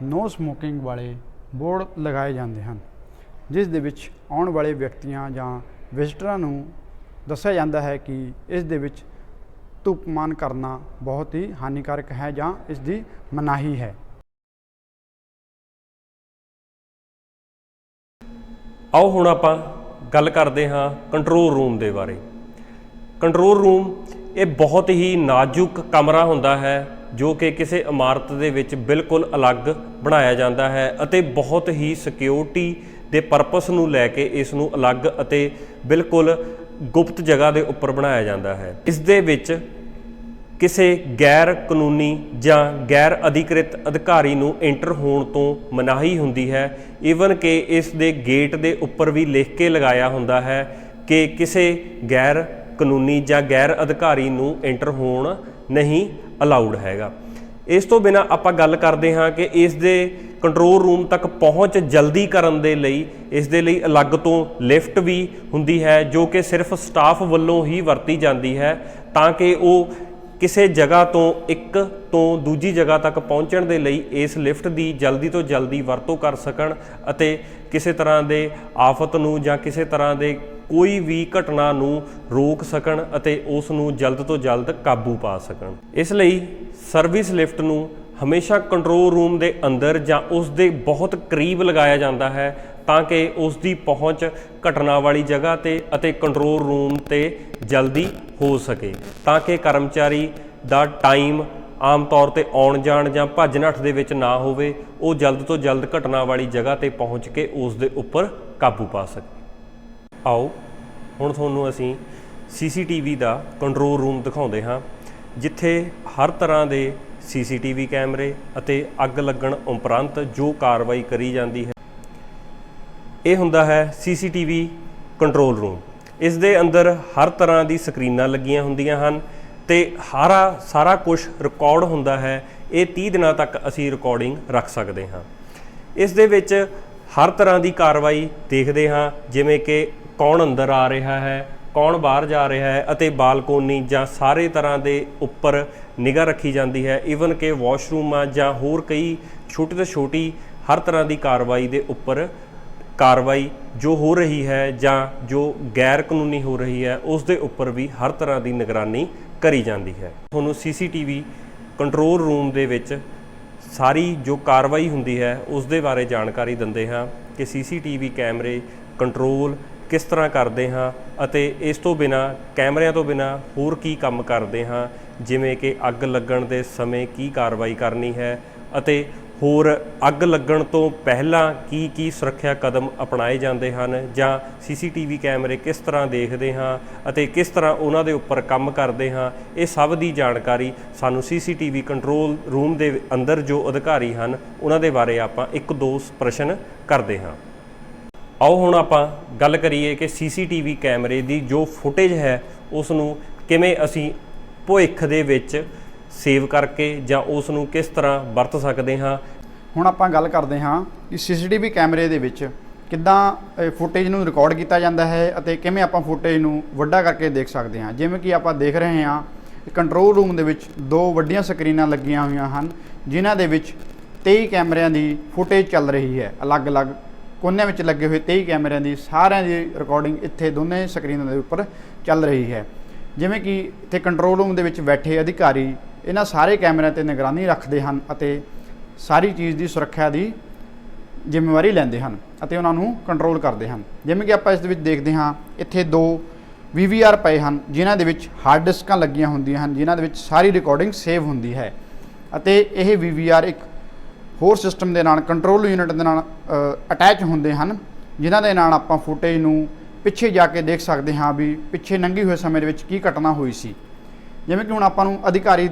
ਨੋ ਸਮੋਕਿੰਗ ਵਾਲੇ ਬੋਰਡ ਲਗਾਏ ਜਾਂਦੇ ਹਨ, ਜਿਸ ਦੇ ਵਿੱਚ ਆਉਣ ਵਾਲੇ ਵਿਅਕਤੀਆਂ ਜਾਂ ਵਿਜ਼ਟਰਾਂ ਨੂੰ ਦੱਸਿਆ ਜਾਂਦਾ ਹੈ ਕਿ ਇਸ ਦੇ ਵਿੱਚ ਧੂਮਪਾਨ ਕਰਨਾ ਬਹੁਤ ਹੀ ਹਾਨੀਕਾਰਕ ਹੈ ਜਾਂ ਇਸ ਦੀ ਮਨਾਹੀ ਹੈ। ਆਓ ਹੁਣ ਆਪਾਂ ਗੱਲ ਕਰਦੇ ਹਾਂ ਕੰਟਰੋਲ ਰੂਮ ਦੇ ਬਾਰੇ। ਕੰਟਰੋਲ ਰੂਮ ਇਹ ਬਹੁਤ ਹੀ ਨਾਜ਼ੁਕ ਕਮਰਾ ਹੁੰਦਾ ਹੈ, ਜੋ ਕਿ ਕਿਸੇ ਇਮਾਰਤ ਦੇ ਵਿੱਚ ਬਿਲਕੁਲ ਅਲੱਗ ਬਣਾਇਆ ਜਾਂਦਾ ਹੈ ਅਤੇ ਬਹੁਤ ਹੀ ਸਿਕਿਉਰਿਟੀ ਦੇ ਪਰਪਸ ਨੂੰ ਲੈ ਕੇ ਇਸ ਨੂੰ ਅਲੱਗ ਅਤੇ ਬਿਲਕੁਲ ਗੁਪਤ ਜਗ੍ਹਾ ਦੇ ਉੱਪਰ ਬਣਾਇਆ ਜਾਂਦਾ ਹੈ। ਇਸ ਦੇ ਵਿੱਚ ਕਿਸੇ ਗੈਰ ਕਾਨੂੰਨੀ ਜਾਂ ਗੈਰ ਅਧਿਕ੍ਰਿਤ ਅਧਿਕਾਰੀ ਨੂੰ ਐਂਟਰ ਹੋਣ ਤੋਂ ਮਨਾਹੀ ਹੁੰਦੀ ਹੈ। ਈਵਨ ਕਿ ਇਸ ਦੇ ਗੇਟ ਦੇ ਉੱਪਰ ਵੀ ਲਿਖ ਕੇ ਲਗਾਇਆ ਹੁੰਦਾ ਹੈ ਕਿ ਕਿਸੇ ਗੈਰ ਕਾਨੂੰਨੀ ਜਾਂ ਗੈਰ ਅਧਿਕਾਰੀ ਨੂੰ ਐਂਟਰ ਹੋਣ ਨਹੀਂ ਅਲਾਉਡ ਹੈਗਾ। ਇਸ ਤੋਂ ਬਿਨਾਂ ਆਪਾਂ ਗੱਲ ਕਰਦੇ ਹਾਂ ਕਿ ਇਸ ਦੇ ਕੰਟਰੋਲ ਰੂਮ ਤੱਕ ਪਹੁੰਚ ਜਲਦੀ ਕਰਨ ਦੇ ਲਈ ਇਸ ਦੇ ਲਈ ਅਲੱਗ ਤੋਂ ਲਿਫਟ ਵੀ ਹੁੰਦੀ ਹੈ, ਜੋ ਕਿ ਸਿਰਫ ਸਟਾਫ ਵੱਲੋਂ ਹੀ ਵਰਤੀ ਜਾਂਦੀ ਹੈ, ਤਾਂ ਕਿ ਉਹ ਕਿਸੇ ਜਗ੍ਹਾ ਤੋਂ ਇੱਕ ਤੋਂ ਦੂਜੀ ਜਗ੍ਹਾ ਤੱਕ ਪਹੁੰਚਣ ਦੇ ਲਈ ਇਸ ਲਿਫਟ ਦੀ ਜਲਦੀ ਤੋਂ ਜਲਦੀ ਵਰਤੋਂ ਕਰ ਸਕਣ ਅਤੇ ਕਿਸੇ ਤਰ੍ਹਾਂ ਦੇ ਆਫਤ ਨੂੰ ਜਾਂ ਕਿਸੇ ਤਰ੍ਹਾਂ ਦੇ ਕੋਈ ਵੀ ਘਟਨਾ ਨੂੰ ਰੋਕ ਸਕਣ ਅਤੇ ਉਸ ਨੂੰ ਜਲਦ ਤੋਂ ਜਲਦ ਕਾਬੂ ਪਾ ਸਕਣ। ਇਸ ਲਈ ਸਰਵਿਸ ਲਿਫਟ ਨੂੰ ਹਮੇਸ਼ਾ ਕੰਟਰੋਲ ਰੂਮ ਦੇ ਅੰਦਰ ਜਾਂ ਉਸ ਦੇ ਬਹੁਤ ਕਰੀਬ ਲਗਾਇਆ ਜਾਂਦਾ ਹੈ, ਤਾਂ ਕਿ ਉਸ ਦੀ ਪਹੁੰਚ ਘਟਨਾ ਵਾਲੀ ਜਗ੍ਹਾ ਤੇ ਅਤੇ ਕੰਟਰੋਲ ਰੂਮ ਤੇ ਜਲਦੀ ਹੋ ਸਕੇ, ਤਾਂ ਕਿ ਕਰਮਚਾਰੀ ਦਾ ਟਾਈਮ ਆਮ ਤੌਰ ਤੇ ਆਉਣ ਜਾਣ ਜਾਂ ਭੱਜ ਨੱਠ ਦੇ ਵਿੱਚ ਨਾ ਹੋਵੇ, ਉਹ ਜਲਦ ਤੋਂ ਜਲਦ ਘਟਨਾ ਵਾਲੀ ਜਗ੍ਹਾ ਤੇ ਪਹੁੰਚ ਕੇ ਉਸ ਦੇ ਉੱਪਰ ਕਾਬੂ ਪਾ ਸਕੇ। ਆਓ ਹੁਣ ਤੁਹਾਨੂੰ ਅਸੀਂ CCTV ਦਾ ਕੰਟਰੋਲ ਰੂਮ ਦਿਖਾਉਂਦੇ ਹਾਂ, ਜਿੱਥੇ ਹਰ ਤਰ੍ਹਾਂ ਦੇ CCTV ਕੈਮਰੇ ਅਤੇ ਅੱਗ ਲੱਗਣ ਉਪਰੰਤ ਜੋ ਕਾਰਵਾਈ ਕਰੀ ਜਾਂਦੀ ਹੈ। ਇਹ ਹੁੰਦਾ ਹੈ CCTV ਕੰਟਰੋਲ ਰੂਮ। ਇਸ ਦੇ ਅੰਦਰ ਹਰ ਤਰ੍ਹਾਂ ਦੀ ਸਕਰੀਨਾਂ ਲੱਗੀਆਂ ਹੁੰਦੀਆਂ ਹਨ ਤੇ ਸਾਰਾ ਕੁਝ ਰਿਕਾਰਡ ਹੁੰਦਾ ਹੈ। ਇਹ 30 ਦਿਨਾਂ ਤੱਕ ਅਸੀਂ ਰਿਕਾਰਡਿੰਗ ਰੱਖ ਸਕਦੇ ਹਾਂ। ਇਸ ਦੇ ਵਿੱਚ ਹਰ ਤਰ੍ਹਾਂ ਦੀ ਕਾਰਵਾਈ ਦੇਖਦੇ ਹਾਂ, ਜਿਵੇਂ ਕਿ ਕੌਣ ਅੰਦਰ ਆ ਰਿਹਾ ਹੈ, ਕੌਣ ਬਾਹਰ ਜਾ ਰਿਹਾ ਹੈ ਅਤੇ ਬਾਲਕੋਨੀ ਜਾਂ ਸਾਰੇ ਤਰ੍ਹਾਂ ਦੇ ਉੱਪਰ ਨਿਗਾਹ ਰੱਖੀ ਜਾਂਦੀ ਹੈ। ਈਵਨ ਕਿ ਵਾਸ਼ਰੂਮਾਂ ਜਾਂ ਹੋਰ ਕਈ ਛੋਟੀ ਤੋਂ ਛੋਟੀ ਹਰ ਤਰ੍ਹਾਂ ਦੀ ਕਾਰਵਾਈ ਦੇ ਉੱਪਰ ਕਾਰਵਾਈ ਜੋ ਹੋ ਰਹੀ ਹੈ ਜਾਂ ਜੋ ਗੈਰ ਕਾਨੂੰਨੀ ਹੋ ਰਹੀ ਹੈ, ਉਸ ਦੇ ਉੱਪਰ ਵੀ ਹਰ ਤਰ੍ਹਾਂ ਦੀ ਨਿਗਰਾਨੀ ਕਰੀ ਜਾਂਦੀ ਹੈ। ਤੁਹਾਨੂੰ CCTV ਕੰਟਰੋਲ ਰੂਮ ਦੇ ਵਿੱਚ ਸਾਰੀ ਜੋ ਕਾਰਵਾਈ ਹੁੰਦੀ ਹੈ ਉਸ ਦੇ ਬਾਰੇ ਜਾਣਕਾਰੀ ਦਿੰਦੇ ਹਾਂ ਕਿ CCTV ਕੈਮਰੇ ਕੰਟਰੋਲ ਕਿਸ ਤਰ੍ਹਾਂ ਕਰਦੇ ਹਾਂ ਅਤੇ ਇਸ ਤੋਂ ਬਿਨਾਂ ਕੈਮਰਿਆਂ ਤੋਂ ਬਿਨਾਂ ਹੋਰ ਕੀ ਕੰਮ ਕਰਦੇ ਹਾਂ, ਜਿਵੇਂ ਕਿ ਅੱਗ ਲੱਗਣ ਦੇ ਸਮੇਂ ਕੀ ਕਾਰਵਾਈ ਕਰਨੀ ਹੈ ਅਤੇ ਹੋਰ ਅੱਗ ਲੱਗਣ ਤੋਂ ਪਹਿਲਾਂ ਕੀ ਸੁਰੱਖਿਆ ਕਦਮ ਅਪਣਾਏ ਜਾਂਦੇ ਹਨ, ਜਾਂ CCTV ਕੈਮਰੇ ਕਿਸ ਤਰ੍ਹਾਂ ਦੇਖਦੇ ਹਾਂ ਅਤੇ ਕਿਸ ਤਰ੍ਹਾਂ ਉਹਨਾਂ ਦੇ ਉੱਪਰ ਕੰਮ ਕਰਦੇ ਹਾਂ। ਇਹ ਸਭ ਦੀ ਜਾਣਕਾਰੀ ਸਾਨੂੰ CCTV ਕੰਟਰੋਲ ਰੂਮ ਦੇ ਅੰਦਰ ਜੋ ਅਧਿਕਾਰੀ ਹਨ ਉਹਨਾਂ ਦੇ ਬਾਰੇ ਆਪਾਂ 1-2 ਪ੍ਰਸ਼ਨ ਕਰਦੇ ਹਾਂ। ਆਓ ਹੁਣ ਆਪਾਂ ਗੱਲ ਕਰੀਏ ਕਿ CCTV ਕੈਮਰੇ ਦੀ ਜੋ ਫੁਟੇਜ ਹੈ ਉਸ ਨੂੰ ਕਿਵੇਂ ਅਸੀਂ ਭਵਿੱਖ ਦੇ ਵਿੱਚ ਸੇਵ ਕਰਕੇ ਜਾਂ ਉਸ ਨੂੰ ਕਿਸ ਤਰ੍ਹਾਂ ਵਰਤ ਸਕਦੇ ਹਾਂ। ਹੁਣ ਆਪਾਂ ਗੱਲ ਕਰਦੇ ਹਾਂ ਕਿ CCTV ਕੈਮਰੇ ਦੇ ਵਿੱਚ ਕਿੱਦਾਂ ਫੁਟੇਜ ਨੂੰ ਰਿਕਾਰਡ ਕੀਤਾ ਜਾਂਦਾ ਹੈ ਅਤੇ ਕਿਵੇਂ ਆਪਾਂ ਫੁਟੇਜ ਨੂੰ ਵੱਡਾ ਕਰਕੇ ਦੇਖ ਸਕਦੇ ਹਾਂ। ਜਿਵੇਂ ਕਿ ਆਪਾਂ ਦੇਖ ਰਹੇ ਹਾਂ ਕੰਟਰੋਲ ਰੂਮ ਦੇ ਵਿੱਚ 2 ਵੱਡੀਆਂ ਸਕਰੀਨਾਂ ਲੱਗੀਆਂ ਹੋਈਆਂ ਹਨ, ਜਿਨ੍ਹਾਂ ਦੇ ਵਿੱਚ 23 ਕੈਮਰਿਆਂ ਦੀ ਫੁਟੇਜ ਚੱਲ ਰਹੀ ਹੈ। ਅਲੱਗ-ਅਲੱਗ ਕੋਨਿਆਂ ਵਿੱਚ ਲੱਗੇ ਹੋਏ 23 ਕੈਮਰਿਆਂ ਦੀ ਸਾਰਿਆਂ ਦੀ ਰਿਕਾਰਡਿੰਗ ਇੱਥੇ ਦੋਨੇ ਸਕਰੀਨਾਂ ਦੇ ਉੱਪਰ ਚੱਲ ਰਹੀ ਹੈ। ਜਿਵੇਂ ਕਿ ਇੱਥੇ ਕੰਟਰੋਲ ਰੂਮ ਦੇ ਵਿੱਚ ਬੈਠੇ ਅਧਿਕਾਰੀ ਇਹਨਾਂ ਸਾਰੇ ਕੈਮਰਿਆਂ 'ਤੇ ਨਿਗਰਾਨੀ ਰੱਖਦੇ ਹਨ ਅਤੇ ਸਾਰੀ ਚੀਜ਼ ਦੀ ਸੁਰੱਖਿਆ ਦੀ ਜ਼ਿੰਮੇਵਾਰੀ ਲੈਂਦੇ ਹਨ ਅਤੇ ਉਹਨਾਂ ਨੂੰ ਕੰਟਰੋਲ ਕਰਦੇ ਹਨ। ਜਿਵੇਂ ਕਿ ਆਪਾਂ ਇਸ ਦੇ ਵਿੱਚ ਦੇਖਦੇ ਹਾਂ, ਇੱਥੇ 2 VVR ਪਏ ਹਨ, ਜਿਨ੍ਹਾਂ ਦੇ ਵਿੱਚ ਹਾਰਡ ਡਿਸਕਾਂ ਲੱਗੀਆਂ ਹੁੰਦੀਆਂ ਹਨ, ਜਿਨ੍ਹਾਂ ਦੇ ਵਿੱਚ ਸਾਰੀ ਰਿਕਾਰਡਿੰਗ ਸੇਵ ਹੁੰਦੀ ਹੈ ਅਤੇ ਇਹ VVR ਇੱਕ ਹੋਰ ਸਿਸਟਮ ਦੇ ਨਾਲ ਕੰਟਰੋਲ ਯੂਨਿਟ ਦੇ ਨਾਲ ਅਟੈਚ ਹੁੰਦੇ ਹਨ, ਜਿਨ੍ਹਾਂ ਦੇ ਨਾਲ ਆਪਾਂ ਫੁਟੇਜ ਨੂੰ ਪਿੱਛੇ ਜਾ ਕੇ ਦੇਖ ਸਕਦੇ ਹਾਂ ਵੀ ਪਿੱਛੇ ਲੰਘੇ ਹੋਏ ਸਮੇਂ ਦੇ ਵਿੱਚ ਕੀ ਘਟਨਾ ਹੋਈ ਸੀ। ਜਿਵੇਂ ਕਿ ਹੁਣ ਆਪਾਂ ਨੂੰ ਅਧਿਕਾਰੀ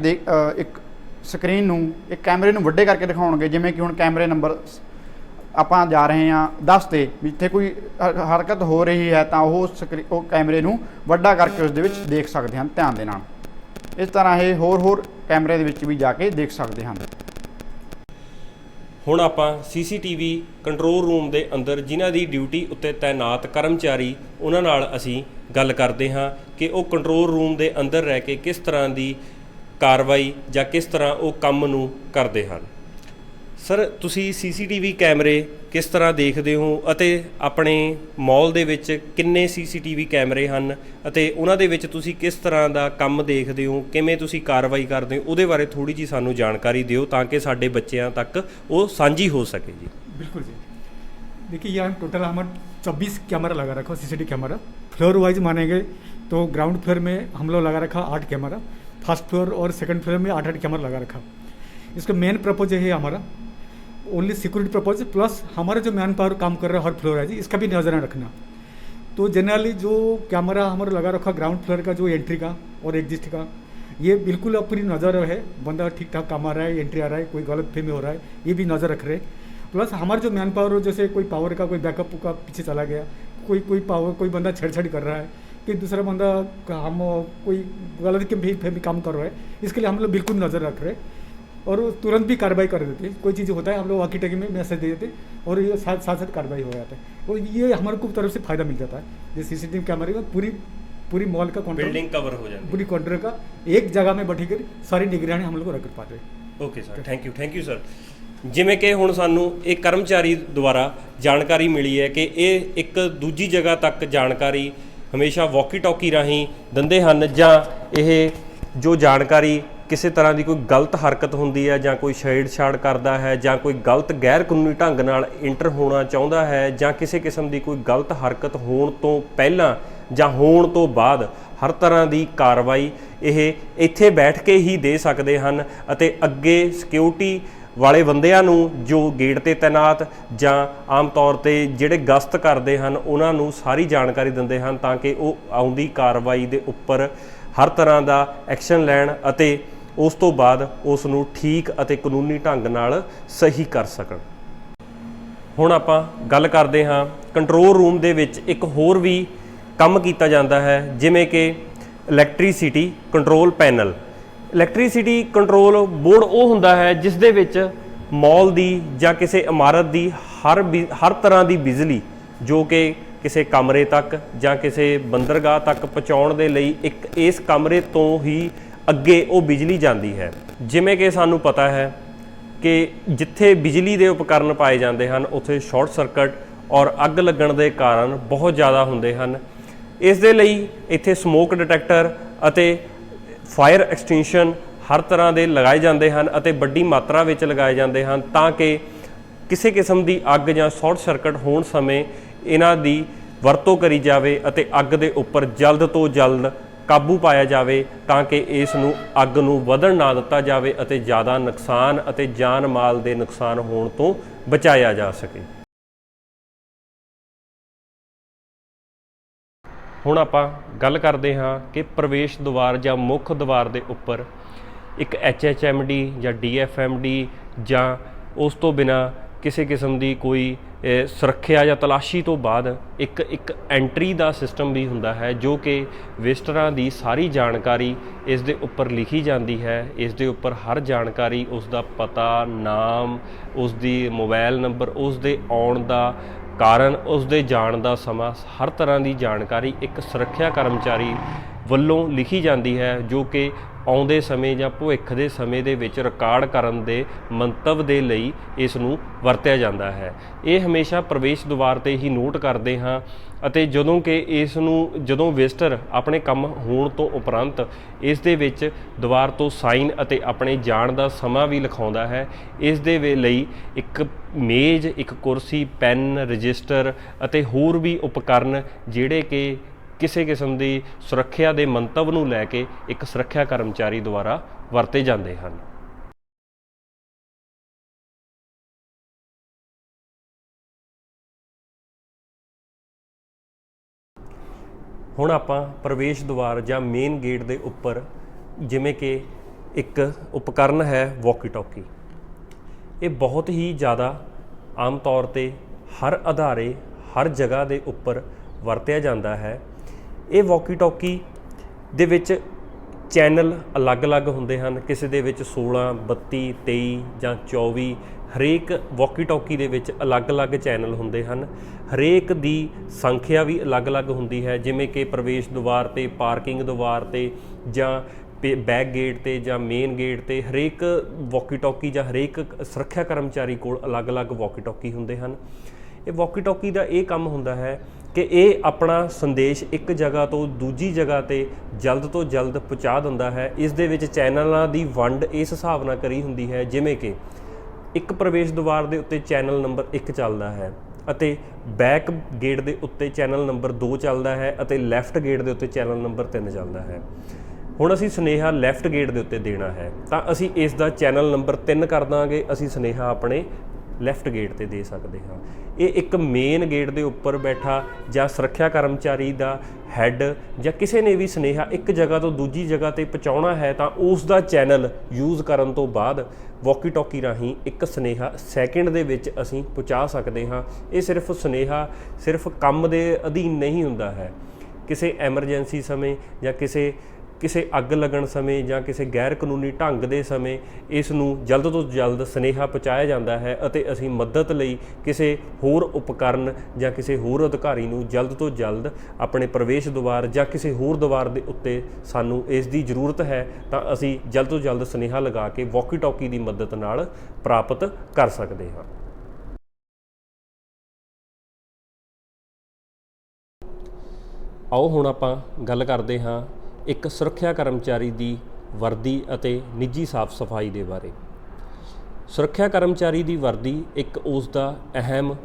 ਇੱਕ ਸਕਰੀਨ ਨੂੰ ਇੱਕ ਕੈਮਰੇ ਨੂੰ ਵੱਡੇ ਕਰਕੇ ਦਿਖਾਉਣਗੇ। ਜਿਵੇਂ ਕਿ ਹੁਣ ਕੈਮਰੇ ਨੰਬਰ ਆਪਾਂ ਜਾ ਰਹੇ ਹਾਂ 10 ਤੇ, ਜਿੱਥੇ ਕੋਈ ਹਰਕਤ ਹੋ ਰਹੀ ਹੈ ਤਾਂ ਉਹ ਕੈਮਰੇ ਨੂੰ ਵੱਡਾ ਕਰਕੇ ਉਸ ਦੇ ਵਿੱਚ ਦੇਖ ਸਕਦੇ ਹਨ ਧਿਆਨ ਦੇ ਨਾਲ। ਇਸ ਤਰ੍ਹਾਂ ਇਹ ਹੋਰ ਕੈਮਰੇ ਦੇ ਵਿੱਚ ਵੀ ਜਾ ਕੇ ਦੇਖ ਸਕਦੇ ਹਨ। ਹੁਣ ਆਪਾਂ CCTV ਕੰਟਰੋਲ ਰੂਮ ਦੇ ਅੰਦਰ ਜਿਨ੍ਹਾਂ ਦੀ ਡਿਊਟੀ ਉੱਤੇ ਤਾਇਨਾਤ ਕਰਮਚਾਰੀ ਉਹਨਾਂ ਨਾਲ ਅਸੀਂ ਗੱਲ ਕਰਦੇ ਹਾਂ ਕਿ ਉਹ ਕੰਟਰੋਲ ਰੂਮ ਦੇ ਅੰਦਰ ਰਹਿ ਕੇ ਕਿਸ ਤਰ੍ਹਾਂ ਦੀ ਕਾਰਵਾਈ ਜਾਂ ਕਿਸ ਤਰ੍ਹਾਂ ਉਹ ਕੰਮ ਨੂੰ ਕਰਦੇ ਹਨ। ਸਰ, ਤੁਸੀਂ CCTV ਕੈਮਰੇ ਕਿਸ ਤਰ੍ਹਾਂ ਦੇਖਦੇ ਹੋ ਅਤੇ ਆਪਣੇ ਮਾਲ ਦੇ ਵਿੱਚ ਕਿੰਨੇ CCTV ਕੈਮਰੇ ਹਨ ਅਤੇ ਉਹਨਾਂ ਦੇ ਵਿੱਚ ਤੁਸੀਂ ਕਿਸ ਤਰ੍ਹਾਂ ਦਾ ਕੰਮ ਦੇਖਦੇ ਹੋ, ਕਿਵੇਂ ਤੁਸੀਂ ਕਾਰਵਾਈ ਕਰਦੇ ਹੋ, ਉਹਦੇ ਬਾਰੇ ਥੋੜੀ ਜੀ ਸਾਨੂੰ ਜਾਣਕਾਰੀ ਦਿਓ ਤਾਂ कि ਸਾਡੇ ਬੱਚਿਆਂ ਤੱਕ ਉਹ ਸਾਂਝੀ हो सके जी। बिल्कुल जी, देखिए यहाँ टोटल हमारे 24 कैमरा लगा रखा CCTV कैमरा। फ्लोर वाइज मानेंगे तो ग्राउंड फ्लोर में हम लोग लगा रखा 8 कैमरा, फर्स्ट फ्लोर और सेकंड फ्लोर में 8 कैमरा लगा रखा। इसका मेन पर्पज है हमारा ओनली सिक्योरिटी पर्पज, प्लस हमारा जो मैन पावर काम कर रहा है हर फ्लोर है जी, इसका भी नज़र रखना। तो जनरली जो कैमरा हमारा लगा रखा ग्राउंड फ्लोर का जो एंट्री का और एग्जिट का, ये बिल्कुल अपनी नज़र है, बंदा ठीक ठाक काम आ रहा है, एंट्री आ रहा है, कोई गलत फहमी हो रहा है, ये भी नज़र रख रहे हैं। प्लस हमारा जो मैन पावर हो, जैसे कोई पावर का कोई बैकअप का पीछे चला गया, कोई बंदा छेड़छाड़ कर रहा है कि दूसरा बंदा हम कोई गलत के भी काम कर रहा है, इसके लिए हम लोग बिल्कुल नज़र रख रहे हैं और तुरंत भी कार्रवाई कर देते हैं। कोई चीज़ होता है हम लोग वाकी टाकी में मैसेज दे देते और ये साथ कार्रवाई हो जाता है और ये हमारे को तरफ से फ़ायदा मिल जाता है। जैसे CCTV कैमरे में पूरी मॉल का बिल्डिंग कवर हो जाती है, पूरी काउंटर का एक जगह में बैठी कर सारी निगरानी हम लोग को रख पाते हैं। Okay sir, thank you sir. ਜਿਵੇਂ ਕਿ ਹੁਣ ਸਾਨੂੰ ਇਹ ਕਰਮਚਾਰੀ ਦੁਆਰਾ ਜਾਣਕਾਰੀ ਮਿਲੀ ਹੈ ਕਿ ਇਹ ਇੱਕ ਦੂਜੀ ਜਗ੍ਹਾ ਤੱਕ ਜਾਣਕਾਰੀ ਹਮੇਸ਼ਾ ਵਾਕੀ ਟਾਕੀ ਰਾਹੀਂ ਦਿੰਦੇ ਹਨ, ਜਾਂ ਇਹ ਜੋ ਜਾਣਕਾਰੀ ਕਿਸੇ ਤਰ੍ਹਾਂ ਦੀ ਕੋਈ ਗਲਤ ਹਰਕਤ ਹੁੰਦੀ ਹੈ ਜਾਂ ਕੋਈ ਛੇੜਛਾੜ ਕਰਦਾ ਹੈ ਜਾਂ ਕੋਈ ਗਲਤ ਗੈਰ ਕਾਨੂੰਨੀ ਢੰਗ ਨਾਲ ਇੰਟਰ ਹੋਣਾ ਚਾਹੁੰਦਾ ਹੈ ਜਾਂ ਕਿਸੇ ਕਿਸਮ ਦੀ ਕੋਈ ਗਲਤ ਹਰਕਤ ਹੋਣ ਤੋਂ ਪਹਿਲਾਂ ਜਾਂ ਹੋਣ ਤੋਂ ਬਾਅਦ ਹਰ ਤਰ੍ਹਾਂ ਦੀ ਕਾਰਵਾਈ ਇਹ ਇੱਥੇ ਬੈਠ ਕੇ ਹੀ ਦੇ ਸਕਦੇ ਹਨ ਅਤੇ ਅੱਗੇ ਸਿਕਿਉਰਿਟੀ ਵਾਲੇ ਬੰਦਿਆਂ ਨੂੰ ਜੋ ਗੇਟ ਤੇ ਤੈਨਾਤ ਜਾਂ ਆਮ ਤੌਰ ਤੇ ਜਿਹੜੇ ਗਸ਼ਤ ਕਰਦੇ ਹਨ ਉਹਨਾਂ ਨੂੰ ਸਾਰੀ ਜਾਣਕਾਰੀ ਦਿੰਦੇ ਹਨ ਤਾਂ ਕਿ ਉਹ ਆਉਂਦੀ ਕਾਰਵਾਈ ਦੇ ਉੱਪਰ ਹਰ ਤਰ੍ਹਾਂ ਦਾ ਐਕਸ਼ਨ ਲੈਣ ਅਤੇ ਉਸ ਤੋਂ ਬਾਅਦ ਉਸ ਨੂੰ ਠੀਕ ਅਤੇ ਕਾਨੂੰਨੀ ਢੰਗ ਨਾਲ ਸਹੀ ਕਰ ਸਕਣ। ਹੁਣ ਆਪਾਂ ਗੱਲ ਕਰਦੇ ਹਾਂ ਕੰਟਰੋਲ ਰੂਮ ਦੇ ਵਿੱਚ ਇੱਕ ਹੋਰ ਵੀ ਕੰਮ ਕੀਤਾ ਜਾਂਦਾ ਹੈ, ਜਿਵੇਂ ਕਿ electricity control panel. Electricity control board ਉਹ ਹੁੰਦਾ ਹੈ ਜਿਸ ਦੇ ਵਿੱਚ ਮਾਲ ਦੀ ਜਾਂ ਕਿਸੇ ਇਮਾਰਤ ਦੀ ਹਰ ਤਰ੍ਹਾਂ ਦੀ ਬਿਜਲੀ ਜੋ ਕਿ ਕਿਸੇ ਕਮਰੇ ਤੱਕ ਜਾਂ ਕਿਸੇ ਬੰਦਰਗਾਹ ਤੱਕ ਪਹੁੰਚਾਉਣ ਦੇ ਲਈ ਇੱਕ ਇਸ ਕਮਰੇ ਤੋਂ ਹੀ ਅੱਗੇ ਉਹ ਬਿਜਲੀ ਜਾਂਦੀ ਹੈ। ਜਿਵੇਂ ਕਿ ਸਾਨੂੰ ਪਤਾ ਹੈ ਕਿ ਜਿੱਥੇ ਬਿਜਲੀ ਦੇ ਉਪਕਰਨ ਪਾਏ ਜਾਂਦੇ ਹਨ ਉੱਥੇ ਸ਼ਾਰਟ ਸਰਕਟ ਔਰ ਅੱਗ ਲੱਗਣ ਦੇ ਕਾਰਨ ਬਹੁਤ ਜ਼ਿਆਦਾ ਹੁੰਦੇ ਹਨ। ਇਸ ਦੇ ਲਈ ਇੱਥੇ ਸਮੋਕ ਡਿਟੈਕਟਰ ਅਤੇ ਫਾਇਰ ਐਕਸਟੈਂਸ਼ਨ ਹਰ ਤਰ੍ਹਾਂ ਦੇ ਲਗਾਏ ਜਾਂਦੇ ਹਨ ਅਤੇ ਵੱਡੀ ਮਾਤਰਾ ਵਿੱਚ ਲਗਾਏ ਜਾਂਦੇ ਹਨ ਤਾਂ ਕਿ ਕਿਸੇ ਕਿਸਮ ਦੀ ਅੱਗ ਜਾਂ ਸ਼ਾਰਟ ਸਰਕਟ ਹੋਣ ਸਮੇਂ ਇਹਨਾਂ ਦੀ ਵਰਤੋਂ ਕਰੀ ਜਾਵੇ ਅਤੇ ਅੱਗ ਦੇ ਉੱਪਰ ਜਲਦ ਤੋਂ ਜਲਦ ਕਾਬੂ ਪਾਇਆ ਜਾਵੇ ਤਾਂ ਕਿ ਇਸ ਨੂੰ ਅੱਗ ਨੂੰ ਵਧਣ ਨਾ ਦਿੱਤਾ ਜਾਵੇ ਅਤੇ ਜ਼ਿਆਦਾ ਨੁਕਸਾਨ ਅਤੇ ਜਾਨ ਮਾਲ ਦੇ ਨੁਕਸਾਨ ਹੋਣ ਤੋਂ ਬਚਾਇਆ ਜਾ ਸਕੇ। ਹੁਣ ਆਪਾਂ ਗੱਲ ਕਰਦੇ ਹਾਂ ਕਿ ਪ੍ਰਵੇਸ਼ ਦੁਆਰ ਜਾਂ ਮੁੱਖ ਦੁਆਰ ਦੇ ਉੱਪਰ ਇੱਕ HHMD ਜਾਂ DFMD ਜਾਂ ਉਸ ਤੋਂ ਬਿਨਾਂ ਕਿਸੇ ਕਿਸਮ ਦੀ ਕੋਈ ਸੁਰੱਖਿਆ ਜਾਂ ਤਲਾਸ਼ੀ ਤੋਂ ਬਾਅਦ ਇੱਕ ਐਂਟਰੀ ਦਾ ਸਿਸਟਮ ਵੀ ਹੁੰਦਾ ਹੈ ਜੋ ਕਿ ਵਿਜ਼ਟਰਾਂ ਦੀ ਸਾਰੀ ਜਾਣਕਾਰੀ ਇਸ ਦੇ ਉੱਪਰ ਲਿਖੀ ਜਾਂਦੀ ਹੈ। ਇਸ ਦੇ ਉੱਪਰ ਹਰ ਜਾਣਕਾਰੀ, ਉਸ ਦਾ ਪਤਾ, ਨਾਮ, ਉਸ ਦੀ ਮੋਬਾਈਲ ਨੰਬਰ, ਉਸ ਦੇ ਆਉਣ ਦਾ ਕਾਰਨ ਉਸ ਦੇ ਜਾਣ ਦਾ ਸਮਾਂ, ਹਰ ਤਰ੍ਹਾਂ ਦੀ ਜਾਣਕਾਰੀ ਇੱਕ ਸੁਰੱਖਿਆ ਕਰਮਚਾਰੀ ਵੱਲੋਂ ਲਿਖੀ ਜਾਂਦੀ ਹੈ, ਜੋ ਕਿ ਆਉਂਦੇ ਸਮੇਂ ਜਾਂ ਭਵਿੱਖ ਦੇ ਸਮੇਂ ਦੇ ਵਿੱਚ ਰਿਕਾਰਡ ਕਰਨ ਦੇ ਮੰਤਵ ਦੇ ਲਈ ਇਸ ਨੂੰ ਵਰਤਿਆ ਜਾਂਦਾ ਹੈ। ਇਹ ਹਮੇਸ਼ਾ ਪ੍ਰਵੇਸ਼ ਦੁਆਰ 'ਤੇ ਹੀ ਨੋਟ ਕਰਦੇ ਹਾਂ ਅਤੇ ਜਦੋਂ ਵਿਜ਼ਟਰ ਆਪਣੇ ਕੰਮ ਹੋਣ ਤੋਂ ਉਪਰੰਤ ਇਸ ਦੇ ਵਿੱਚ ਦੁਆਰ ਤੋਂ ਸਾਈਨ ਅਤੇ ਆਪਣੇ ਜਾਣ ਦਾ ਸਮਾਂ ਵੀ ਲਿਖਾਉਂਦਾ ਹੈ। ਇਸ ਦੇ ਲਈ ਇੱਕ ਮੇਜ਼, ਇੱਕ ਕੁਰਸੀ, ਪੈਨ, ਰਜਿਸਟਰ ਅਤੇ ਹੋਰ ਵੀ ਉਪਕਰਨ ਜਿਹੜੇ ਕਿ ਕਿਸੇ ਕਿਸਮ ਦੀ ਸੁਰੱਖਿਆ ਦੇ ਮੰਤਵ ਨੂੰ ਲੈ ਕੇ ਇੱਕ ਸੁਰੱਖਿਆ ਕਰਮਚਾਰੀ ਦੁਆਰਾ ਵਰਤੇ ਜਾਂਦੇ ਹਨ। ਹੁਣ ਆਪਾਂ ਪ੍ਰਵੇਸ਼ ਦੁਆਰ ਜਾਂ ਮੇਨ ਗੇਟ ਦੇ ਉੱਪਰ, ਜਿਵੇਂ ਕਿ ਇੱਕ ਉਪਕਰਨ ਹੈ ਵੋਕੀ ਟੋਕੀ, ਇਹ ਬਹੁਤ ਹੀ ਜ਼ਿਆਦਾ ਆਮ ਤੌਰ 'ਤੇ ਹਰ ਅਦਾਰੇ, ਹਰ ਜਗ੍ਹਾ ਦੇ ਉੱਪਰ ਵਰਤਿਆ ਜਾਂਦਾ ਹੈ। ਇਹ ਵੋਕੀ ਟੋਕੀ ਦੇ ਵਿੱਚ ਚੈਨਲ ਅਲੱਗ-ਅਲੱਗ ਹੁੰਦੇ ਹਨ, ਕਿਸੇ ਦੇ ਵਿੱਚ 16, 32, 23 ਜਾਂ 24, ਹਰੇਕ ਵੋਕੀ ਟੋਕੀ ਦੇ ਵਿੱਚ ਅਲੱਗ-ਅਲੱਗ ਚੈਨਲ ਹੁੰਦੇ ਹਨ। ਹਰੇਕ ਦੀ ਸੰਖਿਆ ਵੀ ਅਲੱਗ-ਅਲੱਗ ਹੁੰਦੀ ਹੈ, ਜਿਵੇਂ ਕਿ ਪ੍ਰਵੇਸ਼ ਦੁਆਰ 'ਤੇ, ਪਾਰਕਿੰਗ ਦੁਆਰ 'ਤੇ ਜਾਂ ਬੈਕ ਗੇਟ 'ਤੇ ਜਾਂ ਮੇਨ ਗੇਟ 'ਤੇ ਹਰੇਕ ਵੋਕੀ ਟੋਕੀ ਜਾਂ ਹਰੇਕ ਸੁਰੱਖਿਆ ਕਰਮਚਾਰੀ ਕੋਲ ਅਲੱਗ-ਅਲੱਗ ਵੋਕੀ ਟੋਕੀ ਹੁੰਦੇ ਹਨ। ਇਹ ਵੋਕੀ ਟੋਕੀ ਦਾ ਇਹ ਕੰਮ ਹੁੰਦਾ ਹੈ ਕਿ ਇਹ ਆਪਣਾ ਸੰਦੇਸ਼ ਇੱਕ ਜਗ੍ਹਾ ਤੋਂ ਦੂਜੀ ਜਗ੍ਹਾ 'ਤੇ ਜਲਦ ਤੋਂ ਜਲਦ ਪਹੁੰਚਾ ਦਿੰਦਾ ਹੈ। ਇਸ ਦੇ ਵਿੱਚ ਚੈਨਲਾਂ ਦੀ ਵੰਡ ਇਸ ਹਿਸਾਬ ਨਾਲ ਕਰੀ ਹੁੰਦੀ ਹੈ, ਜਿਵੇਂ ਕਿ ਇੱਕ ਪ੍ਰਵੇਸ਼ ਦੁਆਰ ਦੇ ਉੱਤੇ ਚੈਨਲ ਨੰਬਰ 1 ਚੱਲਦਾ ਹੈ ਅਤੇ ਬੈਕ ਗੇਟ ਦੇ ਉੱਤੇ ਚੈਨਲ ਨੰਬਰ 2 ਚੱਲਦਾ ਹੈ ਅਤੇ ਲੈਫਟ ਗੇਟ ਦੇ ਉੱਤੇ ਚੈਨਲ ਨੰਬਰ 3 ਚੱਲਦਾ ਹੈ। ਹੁਣ ਅਸੀਂ ਸੁਨੇਹਾ ਲੈਫਟ ਗੇਟ ਦੇ ਉੱਤੇ ਦੇਣਾ ਹੈ ਤਾਂ ਅਸੀਂ ਇਸ ਦਾ ਚੈਨਲ ਨੰਬਰ 3 ਕਰ ਦਾਂਗੇ, ਅਸੀਂ ਸੁਨੇਹਾ ਆਪਣੇ ਲੈਫਟ ਗੇਟ 'ਤੇ ਦੇ ਸਕਦੇ ਹਾਂ। ਇਹ ਇੱਕ ਮੇਨ ਗੇਟ ਦੇ ਉੱਪਰ ਬੈਠਾ ਜਾਂ ਸੁਰੱਖਿਆ ਕਰਮਚਾਰੀ ਦਾ ਹੈੱਡ ਜਾਂ ਕਿਸੇ ਨੇ ਵੀ ਸੁਨੇਹਾ ਇੱਕ ਜਗ੍ਹਾ ਤੋਂ ਦੂਜੀ ਜਗ੍ਹਾ 'ਤੇ ਪਹੁੰਚਾਉਣਾ ਹੈ ਤਾਂ ਉਸ ਦਾ ਚੈਨਲ ਯੂਜ਼ ਕਰਨ ਤੋਂ ਬਾਅਦ ਵੋਕੀ ਟੋਕੀ ਰਾਹੀਂ ਇੱਕ ਸੁਨੇਹਾ ਸੈਕਿੰਡ ਦੇ ਵਿੱਚ ਅਸੀਂ ਪਹੁੰਚਾ ਸਕਦੇ ਹਾਂ। ਇਹ ਸੁਨੇਹਾ ਸਿਰਫ ਕੰਮ ਦੇ ਅਧੀਨ ਨਹੀਂ ਹੁੰਦਾ ਹੈ, ਕਿਸੇ ਐਮਰਜੈਂਸੀ ਸਮੇਂ ਜਾਂ ਕਿਸੇ ਅੱਗ ਲੱਗਣ ਸਮੇਂ ਜਾਂ ਕਿਸੇ ਗੈਰ ਕਾਨੂੰਨੀ ਢੰਗ ਦੇ ਸਮੇਂ ਇਸ ਨੂੰ ਜਲਦ ਤੋਂ ਜਲਦ ਸੁਨੇਹਾ ਪਹੁੰਚਾਇਆ ਜਾਂਦਾ ਹੈ ਅਤੇ ਅਸੀਂ ਮਦਦ ਲਈ ਕਿਸੇ ਹੋਰ ਉਪਕਰਨ ਜਾਂ ਕਿਸੇ ਹੋਰ ਅਧਿਕਾਰੀ ਨੂੰ ਜਲਦ ਤੋਂ ਜਲਦ ਆਪਣੇ ਪ੍ਰਵੇਸ਼ ਦੁਆਰ ਜਾਂ ਕਿਸੇ ਹੋਰ ਦੁਆਰ ਦੇ ਉੱਤੇ ਸਾਨੂੰ ਇਸ ਦੀ ਜ਼ਰੂਰਤ ਹੈ ਤਾਂ ਅਸੀਂ ਜਲਦ ਤੋਂ ਜਲਦ ਸੁਨੇਹਾ ਲਗਾ ਕੇ ਵੋਕੀ ਟੋਕੀ ਦੀ ਮਦਦ ਨਾਲ ਪ੍ਰਾਪਤ ਕਰ ਸਕਦੇ ਹਾਂ। ਆਓ ਹੁਣ ਆਪਾਂ ਗੱਲ ਕਰਦੇ ਹਾਂ ਇੱਕ ਸੁਰੱਖਿਆ ਕਰਮਚਾਰੀ ਦੀ ਵਰਦੀ ਅਤੇ ਨਿੱਜੀ ਸਾਫ਼ ਸਫਾਈ ਦੇ ਬਾਰੇ। ਸੁਰੱਖਿਆ ਕਰਮਚਾਰੀ ਦੀ ਵਰਦੀ ਇੱਕ ਉਸ ਦਾ ਅਹਿਮ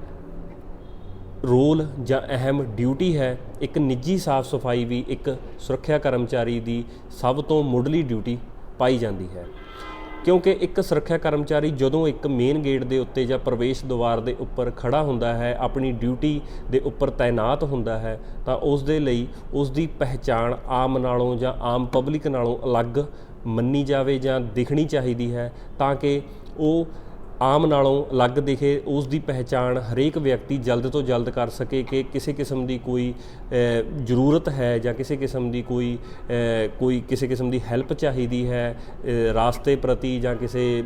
ਰੋਲ ਜਾਂ ਅਹਿਮ ਡਿਊਟੀ ਹੈ। ਇੱਕ ਨਿੱਜੀ ਸਾਫ਼ ਸਫਾਈ ਵੀ ਇੱਕ ਸੁਰੱਖਿਆ ਕਰਮਚਾਰੀ ਦੀ ਸਭ ਤੋਂ ਮੁੱਢਲੀ ਡਿਊਟੀ ਪਾਈ ਜਾਂਦੀ ਹੈ, ਕਿਉਂਕਿ ਇੱਕ ਸੁਰੱਖਿਆ ਕਰਮਚਾਰੀ ਜਦੋਂ ਇੱਕ ਮੇਨ ਗੇਟ ਦੇ ਉੱਤੇ ਜਾਂ ਪ੍ਰਵੇਸ਼ ਦੁਆਰ ਦੇ ਉੱਪਰ ਖੜਾ ਹੁੰਦਾ ਹੈ, ਆਪਣੀ ਡਿਊਟੀ ਦੇ ਉੱਪਰ ਤਾਇਨਾਤ ਹੁੰਦਾ ਹੈ ਤਾਂ ਉਸ ਦੇ ਲਈ ਉਸ ਦੀ ਪਹਿਚਾਣ ਆਮ ਨਾਲੋਂ ਜਾਂ ਆਮ ਪਬਲਿਕ ਨਾਲੋਂ ਅਲੱਗ ਮੰਨੀ ਜਾਵੇ ਜਾਂ ਦਿਖਣੀ ਚਾਹੀਦੀ ਹੈ, ਤਾਂ ਕਿ ਉਹ ਆਮ ਨਾਲੋਂ ਅਲੱਗ ਦਿਖੇ। ਉਸ ਦੀ ਪਹਿਚਾਣ ਹਰੇਕ ਵਿਅਕਤੀ ਜਲਦ ਤੋਂ ਜਲਦ ਕਰ ਸਕੇ ਕਿ ਕਿਸੇ ਕਿਸਮ ਦੀ ਕੋਈ ਜ਼ਰੂਰਤ ਹੈ ਜਾਂ ਕਿਸੇ ਕਿਸਮ ਦੀ ਕਿਸੇ ਕਿਸਮ ਦੀ ਹੈਲਪ ਚਾਹੀਦੀ ਹੈ ਰਾਸਤੇ ਪ੍ਰਤੀ ਜਾਂ ਕਿਸੇ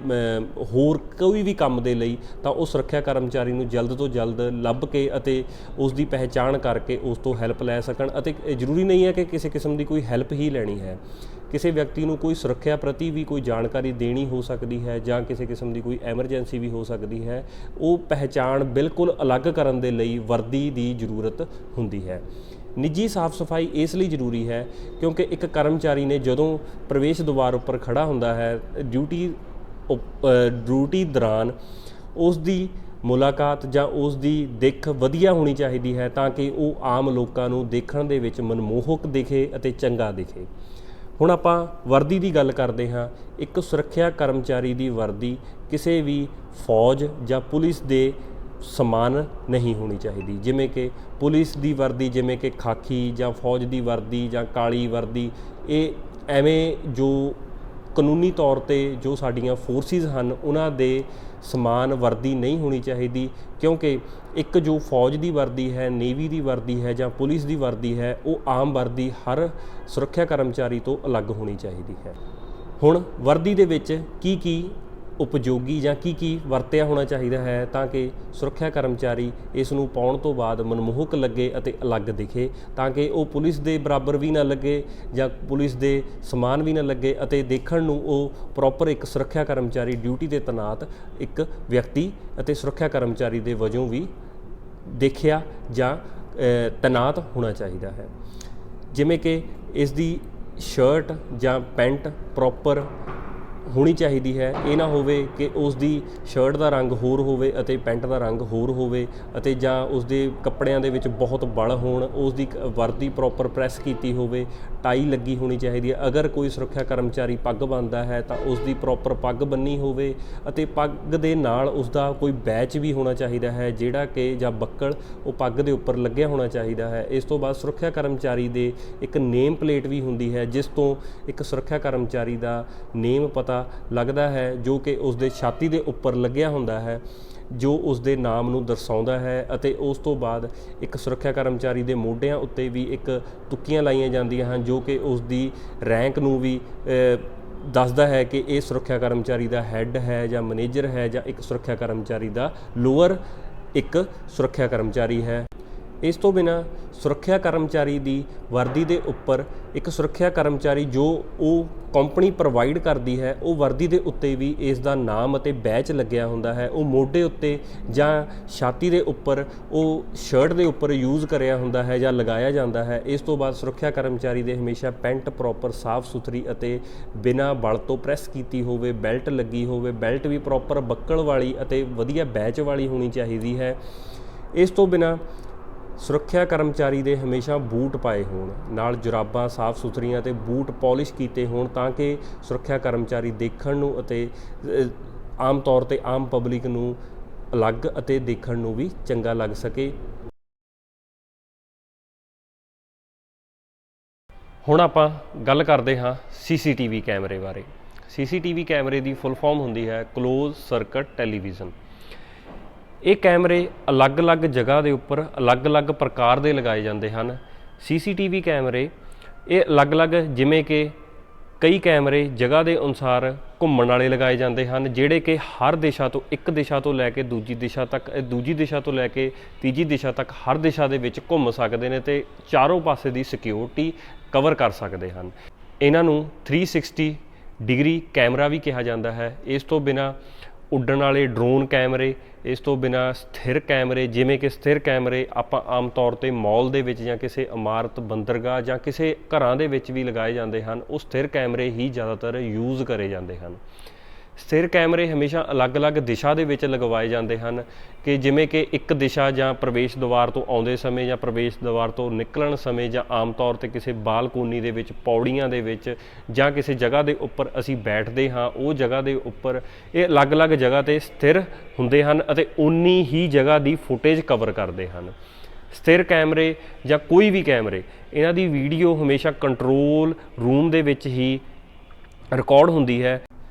ਹੋਰ ਕੋਈ ਵੀ ਕੰਮ ਦੇ ਲਈ, ਤਾਂ ਉਹ ਸੁਰੱਖਿਆ ਕਰਮਚਾਰੀ ਨੂੰ ਜਲਦ ਤੋਂ ਜਲਦ ਲੱਭ ਕੇ ਅਤੇ ਉਸ ਦੀ ਪਹਿਚਾਣ ਕਰਕੇ ਉਸ ਤੋਂ ਹੈਲਪ ਲੈ ਸਕਣ। ਅਤੇ ਜ਼ਰੂਰੀ ਨਹੀਂ ਹੈ ਕਿ ਕਿਸੇ ਕਿਸਮ ਦੀ ਕੋਈ ਹੈਲਪ ਹੀ ਲੈਣੀ ਹੈ, ਕਿਸੇ ਵਿਅਕਤੀ ਨੂੰ ਕੋਈ ਸੁਰੱਖਿਆ ਪ੍ਰਤੀ ਵੀ ਕੋਈ ਜਾਣਕਾਰੀ ਦੇਣੀ ਹੋ ਸਕਦੀ ਹੈ ਜਾਂ ਕਿਸੇ ਕਿਸਮ ਦੀ ਕੋਈ ਐਮਰਜੈਂਸੀ ਵੀ ਹੋ ਸਕਦੀ ਹੈ। ਉਹ ਪਹਿਚਾਣ ਬਿਲਕੁਲ ਅਲੱਗ ਕਰਨ ਦੇ ਲਈ ਵਰਦੀ ਦੀ ਜ਼ਰੂਰਤ ਹੁੰਦੀ ਹੈ। ਨਿੱਜੀ ਸਾਫ਼ ਸਫਾਈ ਇਸ ਲਈ ਜ਼ਰੂਰੀ ਹੈ ਕਿਉਂਕਿ ਇੱਕ ਕਰਮਚਾਰੀ ਨੇ ਜਦੋਂ ਪ੍ਰਵੇਸ਼ ਦੁਆਰ ਉੱਪਰ ਖੜਾ ਹੁੰਦਾ ਹੈ ਡਿਊਟੀ ਦੌਰਾਨ ਉਸ ਦੀ ਮੁਲਾਕਾਤ ਜਾਂ ਉਸ ਦੀ ਦਿੱਖ ਵਧੀਆ ਹੋਣੀ ਚਾਹੀਦੀ ਹੈ ਤਾਂ ਕਿ ਉਹ ਆਮ ਲੋਕਾਂ ਨੂੰ ਦੇਖਣ ਦੇ ਵਿੱਚ ਮਨਮੋਹਕ ਦਿਖੇ ਅਤੇ ਚੰਗਾ ਦਿਖੇ। ਹੁਣ ਆਪਾਂ ਵਰਦੀ ਦੀ ਗੱਲ ਕਰਦੇ ਹਾਂ। ਇੱਕ ਸੁਰੱਖਿਆ ਕਰਮਚਾਰੀ ਦੀ ਵਰਦੀ ਕਿਸੇ ਵੀ ਫੌਜ ਜਾਂ ਪੁਲਿਸ ਦੇ ਸਮਾਨ ਨਹੀਂ ਹੋਣੀ ਚਾਹੀਦੀ, ਜਿਵੇਂ ਕਿ ਪੁਲਿਸ ਦੀ ਵਰਦੀ ਜਿਵੇਂ ਕਿ ਖਾਕੀ ਜਾਂ ਫੌਜ ਦੀ ਵਰਦੀ ਜਾਂ ਕਾਲੀ ਵਰਦੀ, ਇਹ ਐਵੇਂ ਜੋ ਕਾਨੂੰਨੀ ਤੌਰ 'ਤੇ ਜੋ ਸਾਡੀਆਂ ਫੋਰਸਿਸ ਹਨ ਉਹਨਾਂ ਦੇ ਸਮਾਨ ਵਰਦੀ ਨਹੀਂ ਹੋਣੀ ਚਾਹੀਦੀ, ਕਿਉਂਕਿ ਇੱਕ ਜੋ ਫੌਜ ਦੀ ਵਰਦੀ ਹੈ, ਨੇਵੀ ਦੀ ਵਰਦੀ ਹੈ ਜਾਂ ਪੁਲਿਸ ਦੀ ਵਰਦੀ ਹੈ, ਉਹ ਆਮ ਵਰਦੀ ਹਰ ਸੁਰੱਖਿਆ ਕਰਮਚਾਰੀ ਤੋਂ ਅਲੱਗ ਹੋਣੀ ਚਾਹੀਦੀ ਹੈ। ਹੁਣ ਵਰਦੀ ਦੇ ਵਿੱਚ ਕੀ ਉਪਯੋਗੀ ਜਾਂ ਕੀ ਵਰਤਿਆ ਹੋਣਾ ਚਾਹੀਦਾ ਹੈ ਤਾਂ ਕਿ ਸੁਰੱਖਿਆ ਕਰਮਚਾਰੀ ਇਸ ਨੂੰ ਪਾਉਣ ਤੋਂ ਬਾਅਦ ਮਨਮੋਹਕ ਲੱਗੇ ਅਤੇ ਅਲੱਗ ਦਿਖੇ, ਤਾਂ ਕਿ ਉਹ ਪੁਲਿਸ ਦੇ ਬਰਾਬਰ ਵੀ ਨਾ ਲੱਗੇ ਜਾਂ ਪੁਲਿਸ ਦੇ ਸਮਾਨ ਵੀ ਨਾ ਲੱਗੇ ਅਤੇ ਦੇਖਣ ਨੂੰ ਉਹ ਪ੍ਰੋਪਰ ਇੱਕ ਸੁਰੱਖਿਆ ਕਰਮਚਾਰੀ ਡਿਊਟੀ 'ਤੇ ਤੈਨਾਤ ਇੱਕ ਵਿਅਕਤੀ ਅਤੇ ਸੁਰੱਖਿਆ ਕਰਮਚਾਰੀ ਦੇ ਵਜੋਂ ਵੀ ਦੇਖਿਆ ਜਾਂ ਤੈਨਾਤ ਹੋਣਾ ਚਾਹੀਦਾ ਹੈ। ਜਿਵੇਂ ਕਿ ਇਸ ਦੀ ਸ਼ਰਟ ਜਾਂ ਪੈਂਟ ਪ੍ਰੋਪਰ ਹੋਣੀ ਚਾਹੀਦੀ ਹੈ। ਇਹ ਨਾ ਹੋਵੇ ਕਿ ਉਸ ਦੀ ਸ਼ਰਟ ਦਾ ਰੰਗ ਹੋਰ ਹੋਵੇ ਅਤੇ ਪੈਂਟ ਦਾ ਰੰਗ ਹੋਰ ਹੋਵੇ ਅਤੇ ਜਾਂ ਉਸ ਦੇ ਕੱਪੜਿਆਂ ਦੇ ਵਿੱਚ ਬਹੁਤ ਬਲ ਹੋਣ, ਉਸ ਦੀ ਵਰਦੀ ਪ੍ਰੋਪਰ ਪ੍ਰੈਸ ਕੀਤੀ ਹੋਵੇ, ਟਾਈ ਲੱਗੀ ਹੋਣੀ ਚਾਹੀਦੀ ਹੈ। ਅਗਰ ਕੋਈ ਸੁਰੱਖਿਆ ਕਰਮਚਾਰੀ ਪੱਗ ਬੰਨ੍ਹਦਾ ਹੈ ਤਾਂ ਉਸ ਦੀ ਪ੍ਰੋਪਰ ਪੱਗ ਬੰਨੀ ਹੋਵੇ ਅਤੇ ਪੱਗ ਦੇ ਨਾਲ ਉਸ ਦਾ ਕੋਈ ਬੈਚ ਵੀ ਹੋਣਾ ਚਾਹੀਦਾ ਹੈ, ਜਿਹੜਾ ਕਿ ਜਾਂ ਬੱਕਲ ਉਹ ਪੱਗ ਦੇ ਉੱਪਰ ਲੱਗਿਆ ਹੋਣਾ ਚਾਹੀਦਾ ਹੈ। ਇਸ ਤੋਂ ਬਾਅਦ ਸੁਰੱਖਿਆ ਕਰਮਚਾਰੀ ਦੇ ਇੱਕ ਨੇਮ ਪਲੇਟ ਵੀ ਹੁੰਦੀ ਹੈ, ਜਿਸ ਤੋਂ ਇੱਕ ਸੁਰੱਖਿਆ ਕਰਮਚਾਰੀ ਦਾ ਨੇਮ ਪਤਾ ਲੱਗਦਾ ਹੈ, ਜੋ ਕਿ ਉਸ ਦੇ ਛਾਤੀ ਦੇ ਉੱਪਰ ਲੱਗਿਆ ਹੁੰਦਾ ਹੈ, ਜੋ ਉਸ ਦੇ ਨਾਮ ਨੂੰ ਦਰਸਾਉਂਦਾ ਹੈ। ਅਤੇ ਉਸ ਤੋਂ ਬਾਅਦ ਇੱਕ ਸੁਰੱਖਿਆ ਕਰਮਚਾਰੀ ਦੇ ਮੋਢਿਆਂ ਉੱਤੇ ਵੀ ਇੱਕ ਤੁੱਕੀਆਂ ਲਾਈਆਂ ਜਾਂਦੀਆਂ ਹਨ, ਜੋ ਕਿ ਉਸ ਦੀ ਰੈਂਕ ਨੂੰ ਵੀ ਦੱਸਦਾ ਹੈ ਕਿ ਇਹ ਸੁਰੱਖਿਆ ਕਰਮਚਾਰੀ ਦਾ ਹੈੱਡ ਹੈ ਜਾਂ ਮੈਨੇਜਰ ਹੈ ਜਾਂ ਇੱਕ ਸੁਰੱਖਿਆ ਕਰਮਚਾਰੀ ਦਾ ਲੋਅਰ ਇੱਕ ਸੁਰੱਖਿਆ ਕਰਮਚਾਰੀ ਹੈ। ਇਸ ਤੋਂ ਬਿਨਾਂ ਸੁਰੱਖਿਆ ਕਰਮਚਾਰੀ ਦੀ ਵਰਦੀ ਦੇ ਉੱਪਰ ਇੱਕ ਸੁਰੱਖਿਆ ਕਰਮਚਾਰੀ ਜੋ ਉਹ ਕੰਪਨੀ ਪ੍ਰੋਵਾਈਡ ਕਰਦੀ ਹੈ, ਉਹ ਵਰਦੀ ਦੇ ਉੱਤੇ ਵੀ ਇਸ ਦਾ ਨਾਮ ਅਤੇ ਬੈਚ ਲੱਗਿਆ ਹੁੰਦਾ ਹੈ। ਉਹ ਮੋਢੇ ਉੱਤੇ ਜਾਂ ਛਾਤੀ ਦੇ ਉੱਪਰ ਉਹ ਸ਼ਰਟ ਦੇ ਉੱਪਰ ਯੂਜ਼ ਕਰਿਆ ਹੁੰਦਾ ਹੈ ਜਾਂ ਲਗਾਇਆ ਜਾਂਦਾ ਹੈ। ਇਸ ਤੋਂ ਬਾਅਦ ਸੁਰੱਖਿਆ ਕਰਮਚਾਰੀ ਦੇ ਹਮੇਸ਼ਾ ਪੈਂਟ ਪ੍ਰੋਪਰ ਸਾਫ਼ ਸੁਥਰੀ ਅਤੇ ਬਿਨਾਂ ਬਲ ਤੋਂ ਪ੍ਰੈਸ ਕੀਤੀ ਹੋਵੇ, ਬੈਲਟ ਲੱਗੀ ਹੋਵੇ, ਬੈਲਟ ਵੀ ਪ੍ਰੋਪਰ ਬੱਕਲ ਵਾਲੀ ਅਤੇ ਵਧੀਆ ਬੈਚ ਵਾਲੀ ਹੋਣੀ ਚਾਹੀਦੀ ਹੈ। ਇਸ ਤੋਂ ਬਿਨਾਂ ਸੁਰੱਖਿਆ ਕਰਮਚਾਰੀ ਦੇ ਹਮੇਸ਼ਾ ਬੂਟ ਪਾਏ ਹੋਣ, ਨਾਲ ਜੁਰਾਬਾਂ ਸਾਫ਼ ਸੁਥਰੀਆਂ ਅਤੇ ਬੂਟ ਪੋਲਿਸ਼ ਕੀਤੇ ਹੋਣ, ਤਾਂ ਕਿ ਸੁਰੱਖਿਆ ਕਰਮਚਾਰੀ ਦੇਖਣ ਨੂੰ ਅਤੇ ਆਮ ਤੌਰ 'ਤੇ ਆਮ ਪਬਲਿਕ ਨੂੰ ਅਲੱਗ ਅਤੇ ਦੇਖਣ ਨੂੰ ਵੀ ਚੰਗਾ ਲੱਗ ਸਕੇ। ਹੁਣ ਆਪਾਂ ਗੱਲ ਕਰਦੇ ਹਾਂ CCTV ਕੈਮਰੇ ਬਾਰੇ। CCTV ਕੈਮਰੇ ਦੀ ਫੁੱਲ ਫਾਰਮ ਹੁੰਦੀ ਹੈ ਕਲੋਜ਼ ਸਰਕਟ ਟੈਲੀਵਿਜ਼ਨ। ਇਹ ਕੈਮਰੇ ਅਲੱਗ-ਅਲੱਗ ਜਗ੍ਹਾ ਦੇ ਉੱਪਰ ਅਲੱਗ-ਅਲੱਗ ਪ੍ਰਕਾਰ ਦੇ ਲਗਾਏ ਜਾਂਦੇ ਹਨ। CCTV ਕੈਮਰੇ ਇਹ ਅਲੱਗ-ਅਲੱਗ, ਜਿਵੇਂ ਕਿ ਕਈ ਕੈਮਰੇ ਜਗ੍ਹਾ ਦੇ ਅਨੁਸਾਰ ਘੁੰਮਣ ਵਾਲੇ ਲਗਾਏ ਜਾਂਦੇ ਹਨ, ਜਿਹੜੇ ਕਿ ਹਰ ਦਿਸ਼ਾ ਤੋਂ, ਇੱਕ ਦਿਸ਼ਾ ਤੋਂ ਲੈ ਕੇ ਦੂਜੀ ਦਿਸ਼ਾ ਤੱਕ, ਦੂਜੀ ਦਿਸ਼ਾ ਤੋਂ ਲੈ ਕੇ ਤੀਜੀ ਦਿਸ਼ਾ ਤੱਕ ਹਰ ਦਿਸ਼ਾ ਦੇ ਵਿੱਚ ਘੁੰਮ ਸਕਦੇ ਨੇ ਅਤੇ ਚਾਰੋਂ ਪਾਸੇ ਦੀ ਸਿਕਿਉਰਿਟੀ ਕਵਰ ਕਰ ਸਕਦੇ ਹਨ। ਇਹਨਾਂ ਨੂੰ 360 ਡਿਗਰੀ ਕੈਮਰਾ ਵੀ ਕਿਹਾ ਜਾਂਦਾ ਹੈ। ਇਸ ਤੋਂ ਬਿਨਾਂ ਉੱਡਣ ਵਾਲੇ ਡਰੋਨ ਕੈਮਰੇ, ਇਸ ਤੋਂ ਬਿਨਾਂ ਸਥਿਰ ਕੈਮਰੇ, ਜਿਵੇਂ ਕਿ ਸਥਿਰ ਕੈਮਰੇ ਆਪਾਂ ਆਮ ਤੌਰ 'ਤੇ ਮਾਲ ਦੇ ਵਿੱਚ ਜਾਂ ਕਿਸੇ ਇਮਾਰਤ, ਬੰਦਰਗਾਹ ਜਾਂ ਕਿਸੇ ਘਰਾਂ ਦੇ ਵਿੱਚ ਵੀ ਲਗਾਏ ਜਾਂਦੇ ਹਨ। ਉਹ ਸਥਿਰ ਕੈਮਰੇ ਹੀ ਜ਼ਿਆਦਾਤਰ ਯੂਜ਼ ਕਰੇ ਜਾਂਦੇ ਹਨ। ਸਥਿਰ ਕੈਮਰੇ ਹਮੇਸ਼ਾ ਅਲੱਗ-ਅਲੱਗ ਦਿਸ਼ਾ ਦੇ ਵਿੱਚ ਲਗਵਾਏ ਜਾਂਦੇ ਹਨ, ਕਿ ਜਿਵੇਂ ਕਿ ਇੱਕ ਦਿਸ਼ਾ ਜਾਂ ਪ੍ਰਵੇਸ਼ ਦੁਆਰ ਤੋਂ ਆਉਂਦੇ ਸਮੇਂ ਜਾਂ ਪ੍ਰਵੇਸ਼ ਦੁਆਰ ਤੋਂ ਨਿਕਲਣ ਸਮੇਂ, ਜਾਂ ਆਮ ਤੌਰ 'ਤੇ ਕਿਸੇ ਬਾਲਕੋਨੀ ਦੇ ਵਿੱਚ, ਪੌੜੀਆਂ ਦੇ ਵਿੱਚ, ਜਾਂ ਕਿਸੇ ਜਗ੍ਹਾ ਦੇ ਉੱਪਰ ਅਸੀਂ ਬੈਠਦੇ ਹਾਂ, ਉਹ ਜਗ੍ਹਾ ਦੇ ਉੱਪਰ ਇਹ ਅਲੱਗ-ਅਲੱਗ ਜਗ੍ਹਾ 'ਤੇ ਸਥਿਰ ਹੁੰਦੇ ਹਨ ਅਤੇ ਉਨੀ ਹੀ ਜਗ੍ਹਾ ਦੀ ਫੁਟੇਜ ਕਵਰ ਕਰਦੇ ਹਨ। ਸਥਿਰ ਕੈਮਰੇ ਜਾਂ ਕੋਈ ਵੀ ਕੈਮਰੇ, ਇਹਨਾਂ ਦੀ ਵੀਡੀਓ ਹਮੇਸ਼ਾ ਕੰਟਰੋਲ ਰੂਮ ਦੇ ਵਿੱਚ ਹੀ ਰਿਕਾਰਡ ਹੁੰਦੀ ਹੈ।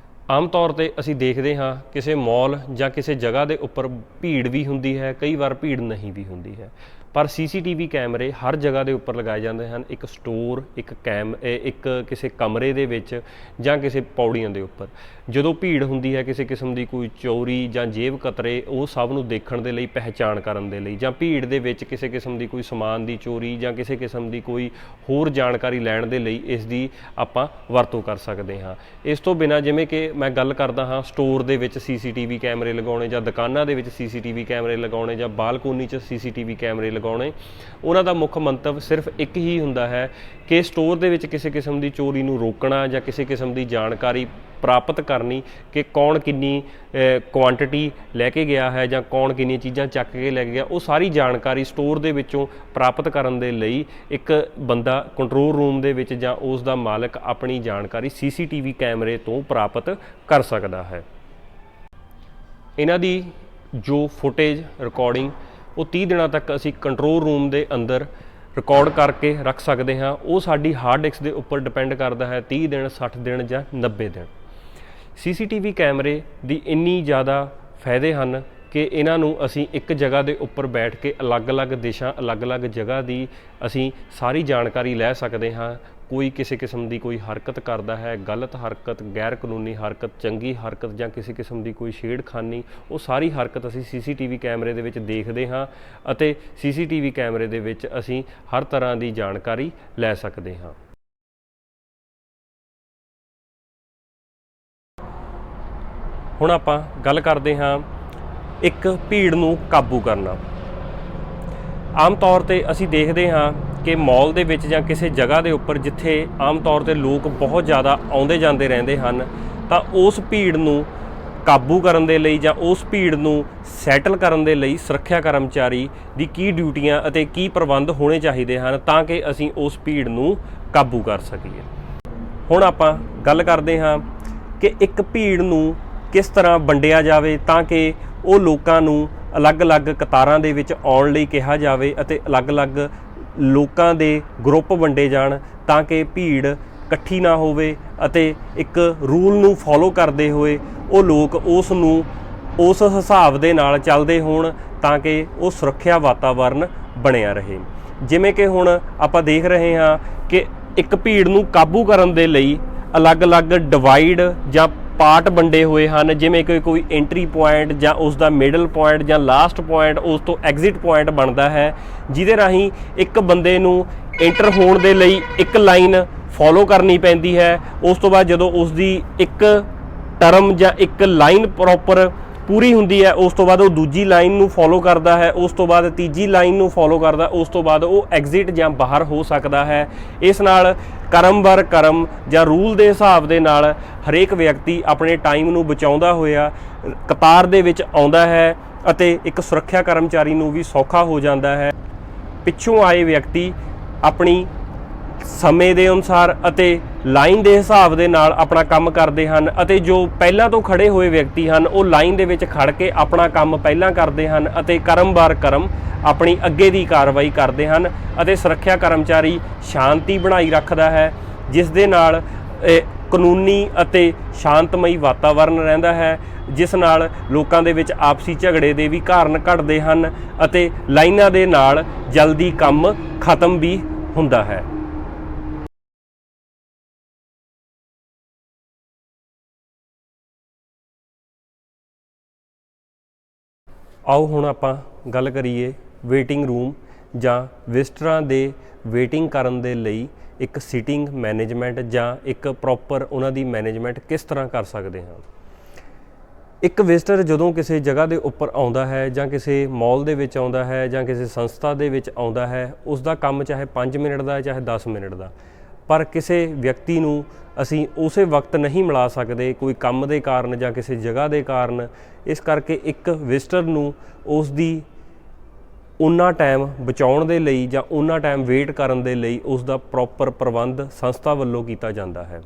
ਆਮ ਤੌਰ 'ਤੇ ਅਸੀਂ ਦੇਖਦੇ ਹਾਂ ਕਿਸੇ ਮਾਲ ਜਾਂ ਕਿਸੇ ਜਗ੍ਹਾ ਦੇ ਉੱਪਰ ਭੀੜ ਵੀ ਹੁੰਦੀ ਹੈ, ਕਈ ਵਾਰ ਭੀੜ ਨਹੀਂ ਵੀ ਹੁੰਦੀ ਹੈ, ਪਰ CCTV ਕੈਮਰੇ ਹਰ ਜਗ੍ਹਾ ਦੇ ਉੱਪਰ ਲਗਾਏ ਜਾਂਦੇ ਹਨ। ਇੱਕ ਸਟੋਰ, ਇੱਕ ਕਿਸੇ ਕਮਰੇ ਦੇ ਵਿੱਚ ਜਾਂ ਕਿਸੇ ਪੌੜੀਆਂ ਦੇ ਉੱਪਰ। ਜਦੋਂ ਭੀੜ ਹੁੰਦੀ ਹੈ, ਕਿਸੇ ਕਿਸਮ ਦੀ ਕੋਈ ਚੋਰੀ ਜਾਂ ਜੇਬ ਕਤਰੇ, ਉਹ ਸਭ ਨੂੰ ਦੇਖਣ ਦੇ ਲਈ, ਪਹਿਚਾਣ ਕਰਨ ਦੇ ਲਈ, ਜਾਂ ਭੀੜ ਦੇ ਵਿੱਚ ਕਿਸੇ ਕਿਸਮ ਦੀ ਕੋਈ ਸਮਾਨ ਦੀ ਚੋਰੀ ਜਾਂ ਕਿਸੇ ਕਿਸਮ ਦੀ ਕੋਈ ਹੋਰ ਜਾਣਕਾਰੀ ਲੈਣ ਦੇ ਲਈ ਇਸ ਦੀ ਆਪਾਂ ਵਰਤੋਂ ਕਰ ਸਕਦੇ ਹਾਂ। ਇਸ ਤੋਂ ਬਿਨਾਂ ਜਿਵੇਂ ਕਿ ਮੈਂ ਗੱਲ ਕਰਦਾ ਹਾਂ ਸਟੋਰ ਦੇ ਵਿੱਚ CCTV ਕੈਮਰੇ ਲਗਾਉਣੇ, ਜਾਂ ਦੁਕਾਨਾਂ ਦੇ ਵਿੱਚ CCTV ਕੈਮਰੇ ਲਗਾਉਣੇ, ਜਾਂ ਬਾਲਕੋਨੀ 'ਚ CCTV ਕੈਮਰੇ ਲਗਾਉਣੇ, ਉਹਨਾਂ ਦਾ ਮੁੱਖ ਮੰਤਵ ਸਿਰਫ ਇੱਕ ਹੀ ਹੁੰਦਾ ਹੈ ਕਿ ਸਟੋਰ ਦੇ ਵਿੱਚ ਕਿਸੇ ਕਿਸਮ ਦੀ ਚੋਰੀ ਨੂੰ ਰੋਕਣਾ ਜਾਂ ਕਿਸੇ ਕਿਸਮ ਦੀ ਜਾਣਕਾਰੀ ਪ੍ਰਾਪਤ ਕਰਨੀ ਕਿ ਕੌਣ ਕਿੰਨੀ ਕੁਆਂਟਿਟੀ ਲੈ ਕੇ ਗਿਆ ਹੈ ਜਾਂ ਕੌਣ ਕਿੰਨੀਆਂ ਚੀਜ਼ਾਂ ਚੱਕ ਕੇ ਲੈ ਕੇ ਗਿਆ। ਉਹ ਸਾਰੀ ਜਾਣਕਾਰੀ ਸਟੋਰ ਦੇ ਵਿੱਚੋਂ ਪ੍ਰਾਪਤ ਕਰਨ ਦੇ ਲਈ ਇੱਕ ਬੰਦਾ ਕੰਟਰੋਲ ਰੂਮ ਦੇ ਵਿੱਚ ਜਾਂ ਉਸ ਦਾ ਮਾਲਕ ਆਪਣੀ ਜਾਣਕਾਰੀ CCTV ਕੈਮਰੇ ਤੋਂ ਪ੍ਰਾਪਤ ਕਰ ਸਕਦਾ ਹੈ। ਇਹਨਾਂ ਦੀ ਜੋ ਫੁਟੇਜ ਰਿਕਾਰਡਿੰਗ ਉਹ 30 ਦਿਨਾਂ ਤੱਕ ਅਸੀਂ ਕੰਟਰੋਲ ਰੂਮ ਦੇ ਅੰਦਰ ਰਿਕਾਰਡ ਕਰਕੇ ਰੱਖ ਸਕਦੇ ਹਾਂ। ਉਹ ਸਾਡੀ ਹਾਰਡ ਡਿਸਕ ਦੇ ਉੱਪਰ ਡਿਪੈਂਡ ਕਰਦਾ ਹੈ, 30 ਦਿਨ, 60 ਦਿਨ ਜਾਂ 90 ਦਿਨ। CCTV ਕੈਮਰੇ ਦੀ ਇੰਨੀ ਜ਼ਿਆਦਾ ਫਾਇਦੇ ਹਨ ਕਿ ਇਹਨਾਂ ਨੂੰ ਅਸੀਂ ਇੱਕ ਜਗ੍ਹਾ ਦੇ ਉੱਪਰ ਬੈਠ ਕੇ ਅਲੱਗ-ਅਲੱਗ ਦਿਸ਼ਾ, ਅਲੱਗ-ਅਲੱਗ ਜਗ੍ਹਾ ਦੀ ਅਸੀਂ ਸਾਰੀ ਜਾਣਕਾਰੀ ਲੈ ਸਕਦੇ ਹਾਂ। ਕੋਈ ਕਿਸੇ ਕਿਸਮ ਦੀ ਕੋਈ ਹਰਕਤ ਕਰਦਾ ਹੈ, ਗਲਤ ਹਰਕਤ, ਗੈਰ ਕਾਨੂੰਨੀ ਹਰਕਤ, ਚੰਗੀ ਹਰਕਤ ਜਾਂ ਕਿਸੇ ਕਿਸਮ ਦੀ ਕੋਈ ਛੇੜਖਾਨੀ, ਉਹ ਸਾਰੀ ਹਰਕਤ ਅਸੀਂ CCTV ਕੈਮਰੇ ਦੇ ਵਿੱਚ ਦੇਖਦੇ ਹਾਂ ਅਤੇ CCTV ਕੈਮਰੇ ਦੇ ਵਿੱਚ ਅਸੀਂ ਹਰ ਤਰ੍ਹਾਂ ਦੀ ਜਾਣਕਾਰੀ ਲੈ ਸਕਦੇ ਹਾਂ। ਹੁਣ ਆਪਾਂ ਗੱਲ ਕਰਦੇ ਹਾਂ ਇੱਕ ਭੀੜ ਨੂੰ ਕਾਬੂ ਕਰਨਾ। ਆਮ ਤੌਰ ਤੇ ਅਸੀਂ ਦੇਖਦੇ ਹਾਂ ਕਿ ਮਾਲ ਦੇ ਵਿੱਚ ਜਾਂ ਕਿਸੇ ਜਗ੍ਹਾ ਦੇ ਉੱਪਰ ਜਿੱਥੇ ਆਮ ਤੌਰ ਤੇ ਲੋਕ ਬਹੁਤ ਜ਼ਿਆਦਾ ਆਉਂਦੇ ਜਾਂਦੇ ਰਹਿੰਦੇ ਹਨ, ਤਾਂ ਉਸ ਭੀੜ ਨੂੰ ਕਾਬੂ ਕਰਨ ਦੇ ਲਈ ਜਾਂ ਉਸ ਭੀੜ ਨੂੰ ਸੈਟਲ ਕਰਨ ਦੇ ਲਈ ਸੁਰੱਖਿਆ ਕਰਮਚਾਰੀ ਦੀ ਕੀ ਡਿਊਟੀਆਂ ਅਤੇ ਕੀ ਪ੍ਰਬੰਧ ਹੋਣੇ ਚਾਹੀਦੇ ਹਨ ਤਾਂ ਕਿ ਅਸੀਂ ਉਸ ਭੀੜ ਨੂੰ ਕਾਬੂ ਕਰ ਸਕੀਏ। ਹੁਣ ਆਪਾਂ ਗੱਲ ਕਰਦੇ ਹਾਂ ਕਿ ਇੱਕ ਭੀੜ ਨੂੰ ਕਿਸ ਤਰ੍ਹਾਂ ਵੰਡਿਆ ਜਾਵੇ ਤਾਂ ਕਿ ਉਹ ਲੋਕਾਂ ਨੂੰ ਅਲੱਗ-ਅਲੱਗ ਕਤਾਰਾਂ ਦੇ ਵਿੱਚ ਆਉਣ ਲਈ ਕਿਹਾ ਜਾਵੇ ਅਤੇ ਅਲੱਗ-ਅਲੱਗ ਲੋਕਾਂ ਦੇ ਗਰੁੱਪ ਵੰਡੇ ਜਾਣ ਤਾਂ ਕਿ ਭੀੜ ਇਕੱਠੀ ਨਾ ਹੋਵੇ ਅਤੇ ਇੱਕ ਰੂਲ ਨੂੰ ਫੋਲੋ ਕਰਦੇ ਹੋਏ ਉਹ ਲੋਕ ਉਸ ਨੂੰ ਉਸ ਹਿਸਾਬ ਦੇ ਨਾਲ ਚੱਲਦੇ ਹੋਣ ਤਾਂ ਕਿ ਉਹ ਸੁਰੱਖਿਆ ਵਾਤਾਵਰਨ ਬਣਿਆ ਰਹੇ। ਜਿਵੇਂ ਕਿ ਹੁਣ ਆਪਾਂ ਦੇਖ ਰਹੇ ਹਾਂ ਕਿ ਇੱਕ ਭੀੜ ਨੂੰ ਕਾਬੂ ਕਰਨ ਦੇ ਲਈ ਅਲੱਗ-ਅਲੱਗ ਡਿਵਾਈਡ ਜਾਂ ਪਾਰਟ ਵੰਡੇ ਹੋਏ ਹਨ, ਜਿਵੇਂ ਕਿ ਕੋਈ ਐਂਟਰੀ ਪੁਆਇੰਟ ਜਾਂ ਉਸ ਦਾ ਮਿਡਲ ਪੁਆਇੰਟ ਜਾਂ ਲਾਸਟ ਪੁਆਇੰਟ, ਉਸ ਤੋਂ ਐਗਜ਼ਿਟ ਪੁਆਇੰਟ ਬਣਦਾ ਹੈ, ਜਿਹਦੇ ਰਾਹੀਂ ਇੱਕ ਬੰਦੇ ਨੂੰ ਐਂਟਰ ਹੋਣ ਦੇ ਲਈ ਇੱਕ ਲਾਈਨ ਫੋਲੋ ਕਰਨੀ ਪੈਂਦੀ ਹੈ। ਉਸ ਤੋਂ ਬਾਅਦ ਜਦੋਂ ਉਸ ਦੀ ਇੱਕ ਟਰਮ ਜਾਂ ਇੱਕ ਲਾਈਨ ਪ੍ਰੋਪਰ ਪੂਰੀ ਹੁੰਦੀ ਹੈ, ਉਸ ਤੋਂ ਬਾਅਦ ਉਹ ਦੂਜੀ ਲਾਈਨ ਨੂੰ ਫੋਲੋ ਕਰਦਾ ਹੈ, ਉਸ ਤੋਂ ਬਾਅਦ ਤੀਜੀ ਲਾਈਨ ਨੂੰ ਫੋਲੋ ਕਰਦਾ, ਉਸ ਤੋਂ ਬਾਅਦ ਉਹ ਐਗਜ਼ਿਟ ਜਾਂ ਬਾਹਰ ਹੋ ਸਕਦਾ ਹੈ। ਇਸ ਨਾਲ ਕਰਮ ਬਰ ਕਰਮ ਜਾਂ ਰੂਲ ਦੇ ਹਿਸਾਬ ਦੇ ਨਾਲ ਹਰੇਕ ਵਿਅਕਤੀ ਆਪਣੇ ਟਾਈਮ ਨੂੰ ਬਚਾਉਂਦਾ ਹੋਇਆ ਕਤਾਰ ਦੇ ਵਿੱਚ ਆਉਂਦਾ ਹੈ ਅਤੇ ਇੱਕ ਸੁਰੱਖਿਆ ਕਰਮਚਾਰੀ ਨੂੰ ਵੀ ਸੌਖਾ ਹੋ ਜਾਂਦਾ ਹੈ। ਪਿੱਛੋਂ ਆਏ ਵਿਅਕਤੀ ਆਪਣੀ ਸਮੇਂ ਦੇ ਅਨੁਸਾਰ ਅਤੇ ਲਾਈਨ ਦੇ ਹਿਸਾਬ ਦੇ ਨਾਲ ਆਪਣਾ ਕੰਮ ਕਰਦੇ ਹਨ ਅਤੇ ਜੋ ਪਹਿਲਾਂ ਤੋਂ ਖੜੇ ਹੋਏ ਵਿਅਕਤੀ ਹਨ ਉਹ ਲਾਈਨ ਦੇ ਵਿੱਚ ਖੜ ਕੇ ਆਪਣਾ ਕੰਮ ਪਹਿਲਾਂ ਕਰਦੇ ਹਨ ਅਤੇ ਕਰਮ ਬਾਰ ਕਰਮ ਆਪਣੀ ਅੱਗੇ ਦੀ ਕਾਰਵਾਈ ਕਰਦੇ ਹਨ ਅਤੇ ਸੁਰੱਖਿਆ ਕਰਮਚਾਰੀ ਸ਼ਾਂਤੀ ਬਣਾਈ ਰੱਖਦਾ ਹੈ, ਜਿਸ ਦੇ ਨਾਲ ਕਾਨੂੰਨੀ ਅਤੇ ਸ਼ਾਂਤਮਈ ਵਾਤਾਵਰਨ ਰਹਿੰਦਾ ਹੈ, ਜਿਸ ਨਾਲ ਲੋਕਾਂ ਦੇ ਵਿੱਚ ਆਪਸੀ ਝਗੜੇ ਦੇ ਵੀ ਕਾਰਨ ਘਟਦੇ ਹਨ ਅਤੇ ਲਾਈਨਾਂ ਦੇ ਨਾਲ ਜਲਦੀ ਕੰਮ ਖਤਮ ਵੀ ਹੁੰਦਾ ਹੈ। ਆਓ ਹੁਣ ਆਪਾਂ ਗੱਲ ਕਰੀਏ ਵੇਟਿੰਗ ਰੂਮ ਜਾਂ ਵਿਜ਼ਟਰਾਂ ਦੇ ਵੇਟਿੰਗ ਕਰਨ ਦੇ ਲਈ ਇੱਕ ਸੀਟਿੰਗ ਮੈਨੇਜਮੈਂਟ ਜਾਂ ਇੱਕ ਪ੍ਰੋਪਰ ਉਹਨਾਂ ਦੀ ਮੈਨੇਜਮੈਂਟ ਕਿਸ ਤਰ੍ਹਾਂ ਕਰ ਸਕਦੇ ਹਾਂ। ਇੱਕ ਵਿਜ਼ਟਰ ਜਦੋਂ ਕਿਸੇ ਜਗ੍ਹਾ ਦੇ ਉੱਪਰ ਆਉਂਦਾ ਹੈ ਜਾਂ ਕਿਸੇ ਮਾਲ ਦੇ ਵਿੱਚ ਆਉਂਦਾ ਹੈ ਜਾਂ ਕਿਸੇ ਸੰਸਥਾ ਦੇ ਵਿੱਚ ਆਉਂਦਾ ਹੈ, ਉਸ ਦਾ ਕੰਮ ਚਾਹੇ 5 ਮਿੰਟ ਦਾ ਚਾਹੇ 10 ਮਿੰਟ ਦਾ, ਪਰ ਕਿਸੇ ਵਿਅਕਤੀ ਨੂੰ ਅਸੀਂ ਉਸੇ ਵਕਤ ਨਹੀਂ ਮਿਲਾ ਸਕਦੇ, ਕੋਈ ਕੰਮ ਦੇ ਕਾਰਨ ਜਾਂ ਕਿਸੇ ਜਗ੍ਹਾ ਦੇ ਕਾਰਨ। ਇਸ ਕਰਕੇ ਇੱਕ ਵਿਜ਼ਟਰ ਨੂੰ ਉਸ ਦੀ ਉਨਾ ਟਾਈਮ ਬਚਾਉਣ ਦੇ ਲਈ ਜਾਂ ਉਨਾ ਟਾਈਮ ਵੇਟ ਕਰਨ ਦੇ ਲਈ ਉਸ ਦਾ ਪ੍ਰੋਪਰ ਪ੍ਰਬੰਧ ਸੰਸਥਾ ਵੱਲੋਂ ਕੀਤਾ ਜਾਂਦਾ ਹੈ।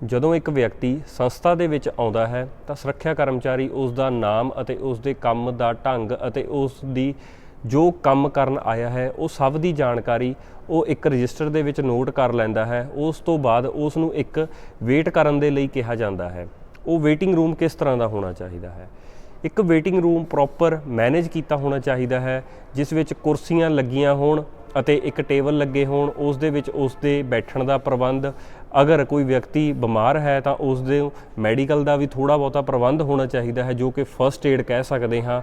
ਜਦੋਂ ਇੱਕ ਵਿਅਕਤੀ ਸੰਸਥਾ ਦੇ ਵਿੱਚ ਆਉਂਦਾ ਹੈ ਤਾਂ ਸੁਰੱਖਿਆ ਕਰਮਚਾਰੀ ਉਸ ਦਾ ਨਾਮ ਅਤੇ ਉਸ ਦੇ ਕੰਮ ਦਾ ਢੰਗ ਅਤੇ ਉਸ ਦੀ ਜੋ ਕੰਮ ਕਰਨ ਆਇਆ ਹੈ ਉਹ ਸਭ ਦੀ ਜਾਣਕਾਰੀ ਉਹ ਇੱਕ ਰਜਿਸਟਰ ਦੇ ਵਿੱਚ ਨੋਟ ਕਰ ਲੈਂਦਾ ਹੈ। ਉਸ ਤੋਂ ਬਾਅਦ ਉਸ ਨੂੰ ਇੱਕ ਵੇਟ ਕਰਨ ਦੇ ਲਈ ਕਿਹਾ ਜਾਂਦਾ ਹੈ। ਉਹ ਵੇਟਿੰਗ ਰੂਮ ਕਿਸ ਤਰ੍ਹਾਂ ਦਾ ਹੋਣਾ ਚਾਹੀਦਾ ਹੈ? ਇੱਕ ਵੇਟਿੰਗ ਰੂਮ ਪ੍ਰੋਪਰ ਮੈਨੇਜ ਕੀਤਾ ਹੋਣਾ ਚਾਹੀਦਾ ਹੈ, ਜਿਸ ਵਿੱਚ ਕੁਰਸੀਆਂ ਲੱਗੀਆਂ ਹੋਣ ਅਤੇ ਇੱਕ ਟੇਬਲ ਲੱਗੇ ਹੋਣ, ਉਸ ਦੇ ਵਿੱਚ ਉਸ ਦੇ ਬੈਠਣ ਦਾ ਪ੍ਰਬੰਧ। ਅਗਰ ਕੋਈ ਵਿਅਕਤੀ ਬਿਮਾਰ ਹੈ ਤਾਂ ਉਸ ਦੇ ਮੈਡੀਕਲ ਦਾ ਵੀ ਥੋੜ੍ਹਾ ਬਹੁਤਾ ਪ੍ਰਬੰਧ ਹੋਣਾ ਚਾਹੀਦਾ ਹੈ, ਜੋ ਕਿ ਫਸਟ ਏਡ ਕਹਿ ਸਕਦੇ ਹਾਂ,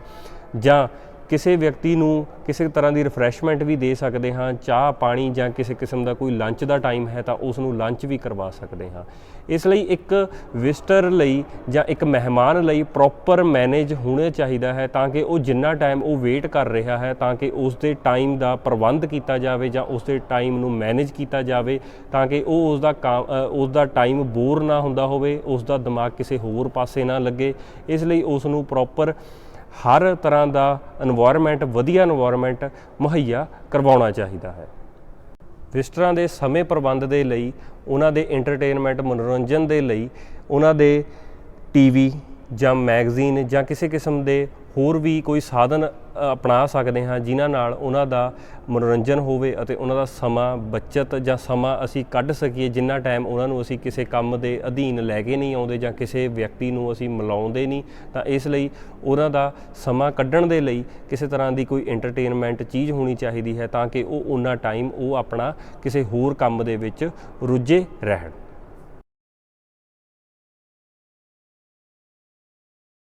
ਜਾਂ ਕਿਸੇ ਵਿਅਕਤੀ ਨੂੰ ਕਿਸੇ ਤਰ੍ਹਾਂ ਦੀ ਰਿਫਰੈਸ਼ਮੈਂਟ ਵੀ ਦੇ ਸਕਦੇ ਹਾਂ, ਚਾਹ ਪਾਣੀ ਜਾਂ ਕਿਸੇ ਕਿਸਮ ਦਾ ਕੋਈ ਲੰਚ ਦਾ ਟਾਈਮ ਹੈ ਤਾਂ ਉਸ ਨੂੰ ਲੰਚ ਵੀ ਕਰਵਾ ਸਕਦੇ ਹਾਂ। ਇਸ ਲਈ ਇੱਕ ਵਿਜ਼ਟਰ ਲਈ ਜਾਂ ਇੱਕ ਮਹਿਮਾਨ ਲਈ ਪ੍ਰੋਪਰ ਮੈਨੇਜ ਹੋਣਾ ਚਾਹੀਦਾ ਹੈ ਤਾਂ ਕਿ ਉਹ ਜਿੰਨਾ ਟਾਈਮ ਉਹ ਵੇਟ ਕਰ ਰਿਹਾ ਹੈ ਤਾਂ ਕਿ ਉਸ ਦੇ ਟਾਈਮ ਦਾ ਪ੍ਰਬੰਧ ਕੀਤਾ ਜਾਵੇ ਜਾਂ ਉਸ ਦੇ ਟਾਈਮ ਨੂੰ ਮੈਨੇਜ ਕੀਤਾ ਜਾਵੇ ਤਾਂ ਕਿ ਉਹ ਉਸ ਦਾ ਟਾਈਮ ਬੋਰ ਨਾ ਹੁੰਦਾ ਹੋਵੇ, ਉਸ ਦਾ ਦਿਮਾਗ ਕਿਸੇ ਹੋਰ ਪਾਸੇ ਨਾ ਲੱਗੇ। ਇਸ ਲਈ ਉਸ ਨੂੰ ਪ੍ਰੋਪਰ ਹਰ ਤਰ੍ਹਾਂ ਦਾ ਇਨਵਾਇਰਮੈਂਟ, ਵਧੀਆ ਇਨਵਾਇਰਮੈਂਟ ਮੁਹੱਈਆ ਕਰਵਾਉਣਾ ਚਾਹੀਦਾ ਹੈ। ਵਿਜ਼ਟਰਾਂ ਦੇ ਸਮੇਂ ਪ੍ਰਬੰਧ ਦੇ ਲਈ, ਉਹਨਾਂ ਦੇ ਐਂਟਰਟੇਨਮੈਂਟ ਮਨੋਰੰਜਨ ਦੇ ਲਈ ਉਹਨਾਂ ਦੇ TV ਜਾਂ ਮੈਗਜ਼ੀਨ ਜਾਂ ਕਿਸੇ ਕਿਸਮ ਦੇ ਹੋਰ ਵੀ ਕੋਈ ਸਾਧਨ ਅਪਣਾ ਸਕਦੇ ਹਾਂ ਜਿਨ੍ਹਾਂ ਨਾਲ ਉਹਨਾਂ ਦਾ ਮਨੋਰੰਜਨ ਹੋਵੇ ਅਤੇ ਉਹਨਾਂ ਦਾ ਸਮਾਂ ਬੱਚਤ ਜਾਂ ਸਮਾਂ ਅਸੀਂ ਕੱਢ ਸਕੀਏ, ਜਿੰਨਾ ਟਾਈਮ ਉਹਨਾਂ ਨੂੰ ਅਸੀਂ ਕਿਸੇ ਕੰਮ ਦੇ ਅਧੀਨ ਲੈ ਕੇ ਨਹੀਂ ਆਉਂਦੇ ਜਾਂ ਕਿਸੇ ਵਿਅਕਤੀ ਨੂੰ ਅਸੀਂ ਮਿਲਾਉਂਦੇ ਨਹੀਂ। ਤਾਂ ਇਸ ਲਈ ਉਹਨਾਂ ਦਾ ਸਮਾਂ ਕੱਢਣ ਦੇ ਲਈ ਕਿਸੇ ਤਰ੍ਹਾਂ ਦੀ ਕੋਈ ਐਂਟਰਟੇਨਮੈਂਟ ਚੀਜ਼ ਹੋਣੀ ਚਾਹੀਦੀ ਹੈ ਤਾਂ ਕਿ ਉਹ ਉਹਨਾਂ ਟਾਈਮ ਉਹ ਆਪਣਾ ਕਿਸੇ ਹੋਰ ਕੰਮ ਦੇ ਵਿੱਚ ਰੁੱਝੇ ਰਹਿਣ।